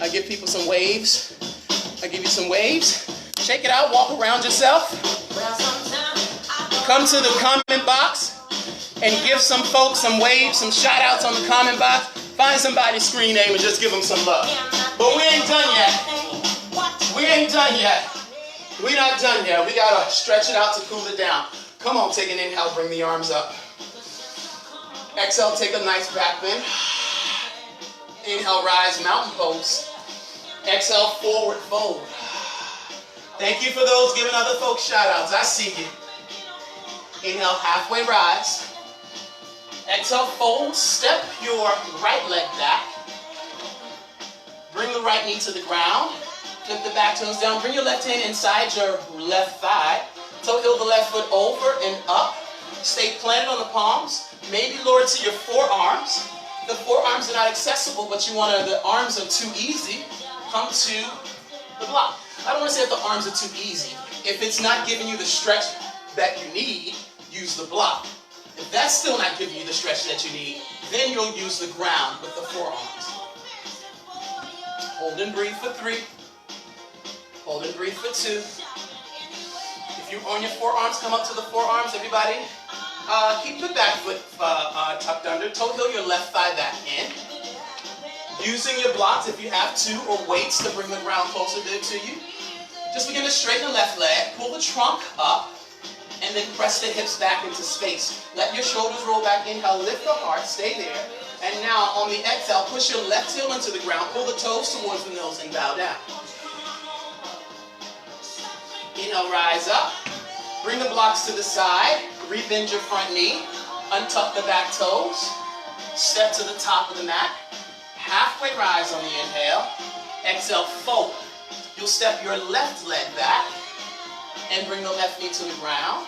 Speaker 1: I give people some waves. I give you some waves. Shake it out. Walk around yourself. Come to the comment box and give some folks some waves, some shout outs on the comment box. Find somebody's screen name and just give them some love. But we ain't done yet. We ain't done yet. We're not done yet. We got to stretch it out to cool it down. Come on, take an inhale. Bring the arms up. Exhale, take a nice back bend. Inhale, rise, mountain pose. Exhale, forward fold. Thank you for those giving other folks shout outs. I see you. Inhale, halfway rise. Exhale, fold. Step your right leg back. Bring the right knee to the ground. Flip the back toes down. Bring your left hand inside your left thigh. Toe heel the left foot over and up. Stay planted on the palms. Maybe lower to your forearms. The forearms are not accessible, but you want to, the arms are too easy. Come to
Speaker 2: the block. I don't want to say that the arms are too easy. If it's not giving you the stretch that you need, use the block. If that's still not giving you the stretch that you need, then you'll use the ground with the forearms. Hold and breathe for 3. Hold and breathe for 2. If you're on your forearms, come up to the forearms, everybody. Keep the back foot tucked under. Toe heel your left thigh back in. Using your blocks if you have to, or weights to bring the ground closer to you. Just begin to straighten the left leg. Pull the trunk up. And then press the hips back into space. Let your shoulders roll back. Inhale, lift the heart, stay there. And now on the exhale, push your left heel into the ground. Pull the toes towards the nose and bow down. Inhale, rise up. Bring the blocks to the side. Rebend your front knee. Untuck the back toes. Step to the top of the mat. Halfway rise on the inhale. Exhale, forward. You'll step your left leg back. And bring the left knee to the ground.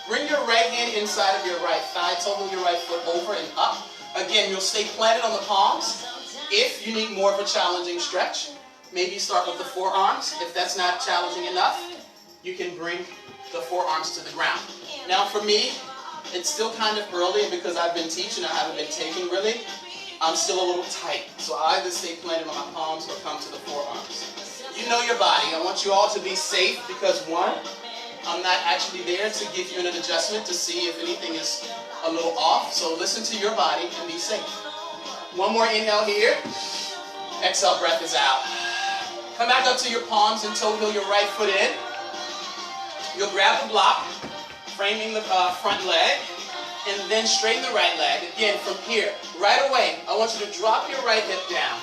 Speaker 2: Bring your right hand inside of your right thigh. Toe your right foot over and up. Again, you'll stay planted on the palms. If you need more of a challenging stretch, maybe start with the forearms. If that's not challenging enough, you can bring the forearms to the ground. Now for me, it's still kind of early because I've been teaching, I haven't been taking really. I'm still a little tight. So I either stay planted on my palms or come to the forearms. You know your body. I want you all to be safe because one, I'm not actually there to give you an adjustment to see if anything is a little off. So listen to your body and be safe. One more inhale here. Exhale, breath is out. Come back up to your palms and toe heel your right foot in. You'll grab the block, framing the front leg, and then straighten the right leg. Again, from here, right away, I want you to drop your right hip down.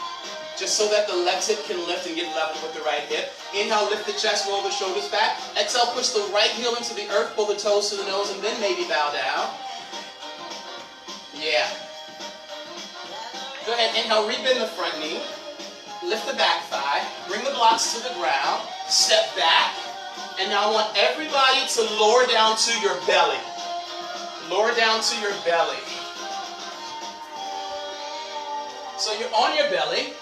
Speaker 2: Just so that the left hip can lift and get level with the right hip. Inhale, lift the chest, roll the shoulders back. Exhale, push the right heel into the earth, pull the toes to the nose, and then maybe bow down. Yeah. Go ahead, inhale, rebend the front knee. Lift the back thigh. Bring the blocks to the ground. Step back. And now I want everybody to lower down to your belly. Lower down to your belly. So you're on your belly.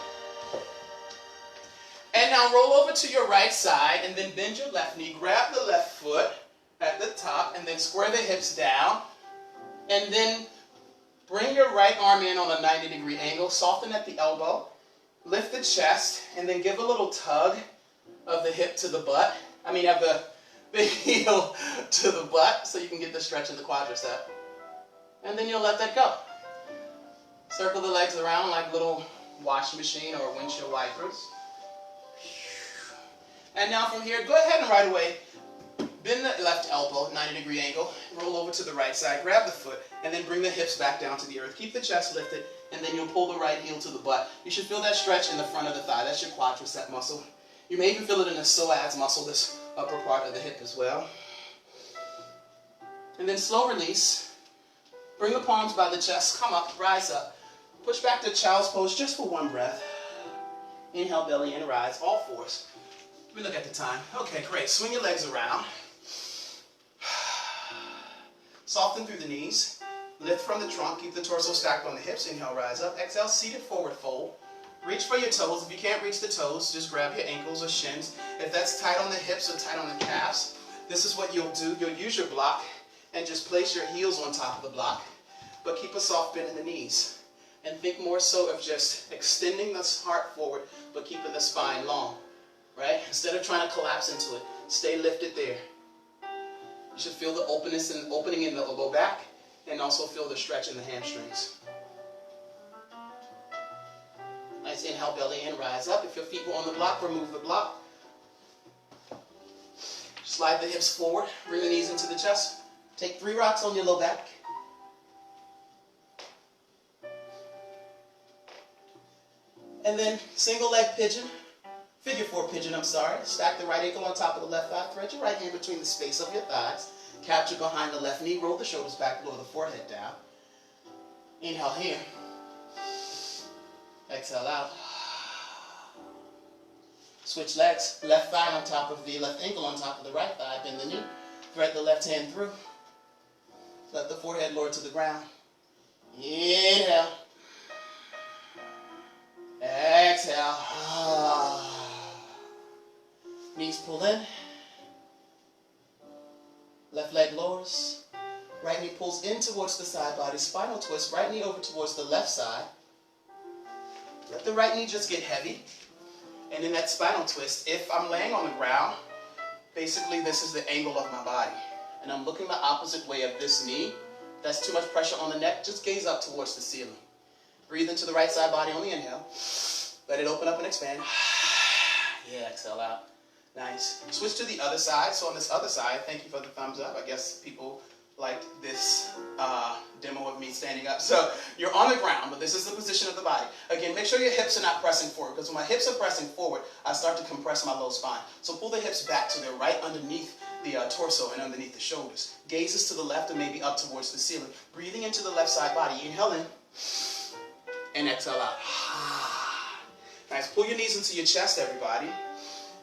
Speaker 2: And now roll over to your right side and then bend your left knee. Grab the left foot at the top and then square the hips down. And then bring your right arm in on a 90-degree angle. Soften at the elbow. Lift the chest and then give a little tug of the hip to the butt. Of the heel to the butt so you can get the stretch in the quadricep. And then you'll let that go. Circle the legs around like little washing machine or windshield wipers. And now from here, go ahead and right away, bend the left elbow, 90-degree angle, roll over to the right side, grab the foot, and then bring the hips back down to the earth. Keep the chest lifted, and then you'll pull the right heel to the butt. You should feel that stretch in the front of the thigh. That's your quadricep muscle. You may even feel it in the psoas muscle, this upper part of the hip as well. And then slow release. Bring the palms by the chest, come up, rise up. Push back to child's pose just for one breath. Inhale, belly in, rise, all fours. Let me look at the time. Okay, great. Swing your legs around. Soften through the knees. Lift from the trunk. Keep the torso stacked on the hips. Inhale, rise up. Exhale, seated forward fold. Reach for your toes. If you can't reach the toes, just grab your ankles or shins. If that's tight on the hips or tight on the calves, this is what you'll do. You'll use your block and just place your heels on top of the block, but keep a soft bend in the knees. And think more so of just extending the heart forward, but keeping the spine long. Right? Instead of trying to collapse into it, stay lifted there. You should feel the opening in the low back, and also feel the stretch in the hamstrings. Nice inhale, belly in, rise up. If your feet were on the block, remove the block. Slide the hips forward, bring the knees into the chest. Take 3 rocks on your low back. And then single leg pigeon. Figure 4 pigeon, Stack the right ankle on top of the left thigh. Thread your right hand between the space of your thighs. Capture behind the left knee. Roll the shoulders back, lower the forehead down. Inhale here. Exhale out. Switch legs. Left thigh on top of the left ankle on top of the right thigh. Bend the knee. Thread the left hand through. Let the forehead lower to the ground. Inhale. Exhale. Knees pull in. Left leg lowers. Right knee pulls in towards the side body. Spinal twist. Right knee over towards the left side. Let the right knee just get heavy. And in that spinal twist, if I'm laying on the ground, basically this is the angle of my body. And I'm looking the opposite way of this knee. That's too much pressure on the neck. Just gaze up towards the ceiling. Breathe into the right side body on the inhale. Let it open up and expand. Yeah, exhale out. Nice. Switch to the other side. So on this other side, thank you for the thumbs up. I guess people liked this demo of me standing up. So you're on the ground, but this is the position of the body. Again, make sure your hips are not pressing forward, because when my hips are pressing forward, I start to compress my low spine. So pull the hips back so they're right underneath the torso and underneath the shoulders. Gazes to the left and maybe up towards the ceiling. Breathing into the left side body. Inhale in and exhale out. Nice. Pull your knees into your chest, everybody.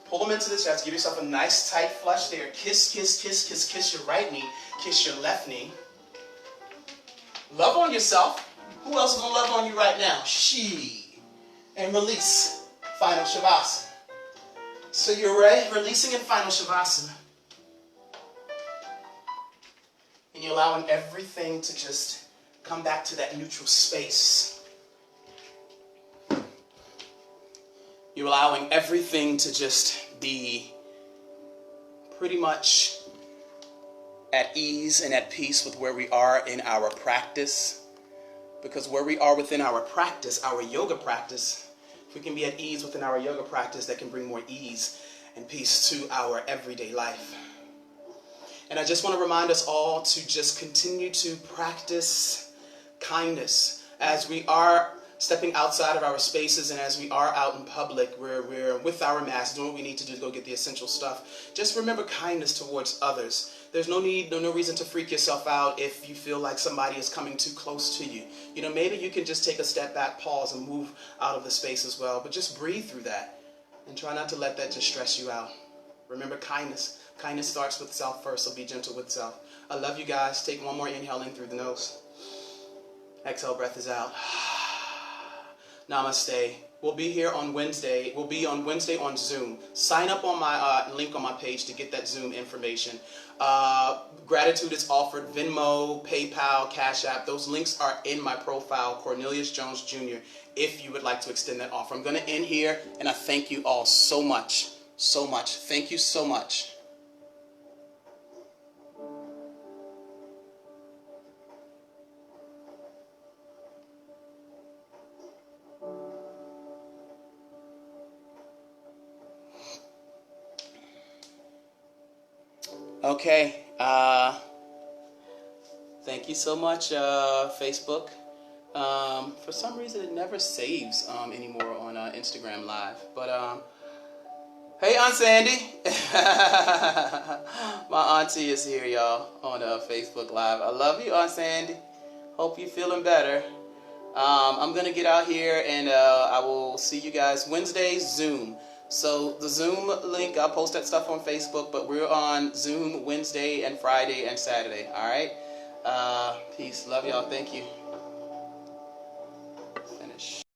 Speaker 2: Pull them into the chest. Give yourself a nice tight flush there. Kiss, kiss, kiss, kiss, kiss your right knee. Kiss your left knee. Love on yourself. Who else is going to love on you right now? She. And release. Final Shavasana. So you're ready? Releasing in Final Shavasana. And you're allowing everything to just come back to that neutral space. You're allowing everything to just be pretty much at ease and at peace with where we are in our practice. Because where we are within our practice, our yoga practice, if we can be at ease within our yoga practice, that can bring more ease and peace to our everyday life. And I just want to remind us all to just continue to practice kindness as we are stepping outside of our spaces, and as we are out in public, we're with our masks, doing what we need to do to go get the essential stuff. Just remember kindness towards others. There's no need, no reason to freak yourself out if you feel like somebody is coming too close to you. You know, maybe you can just take a step back, pause, and move out of the space as well. But just breathe through that and try not to let that just stress you out. Remember kindness. Kindness starts with self first, so be gentle with self. I love you guys. Take one more inhale in through the nose. Exhale, breath is out. Namaste. We'll be here on Wednesday. We'll be on Wednesday on Zoom. Sign up on my link on my page to get that Zoom information. Gratitude is offered. Venmo, PayPal, Cash App. Those links are in my profile, Cornelius Jones Jr., if you would like to extend that offer. I'm going to end here, and I thank you all so much. So much. Thank you so much. Okay, thank you so much, Facebook. For some reason, it never saves anymore on Instagram Live. But, hey, Aunt Sandy. My auntie is here, y'all, on Facebook Live. I love you, Aunt Sandy. Hope you're feeling better. I'm going to get out here, and I will see you guys Wednesday, Zoom. So the Zoom link, I'll post that stuff on Facebook, but we're on Zoom Wednesday and Friday and Saturday, all right? Peace. Love y'all. Thank you. Finish.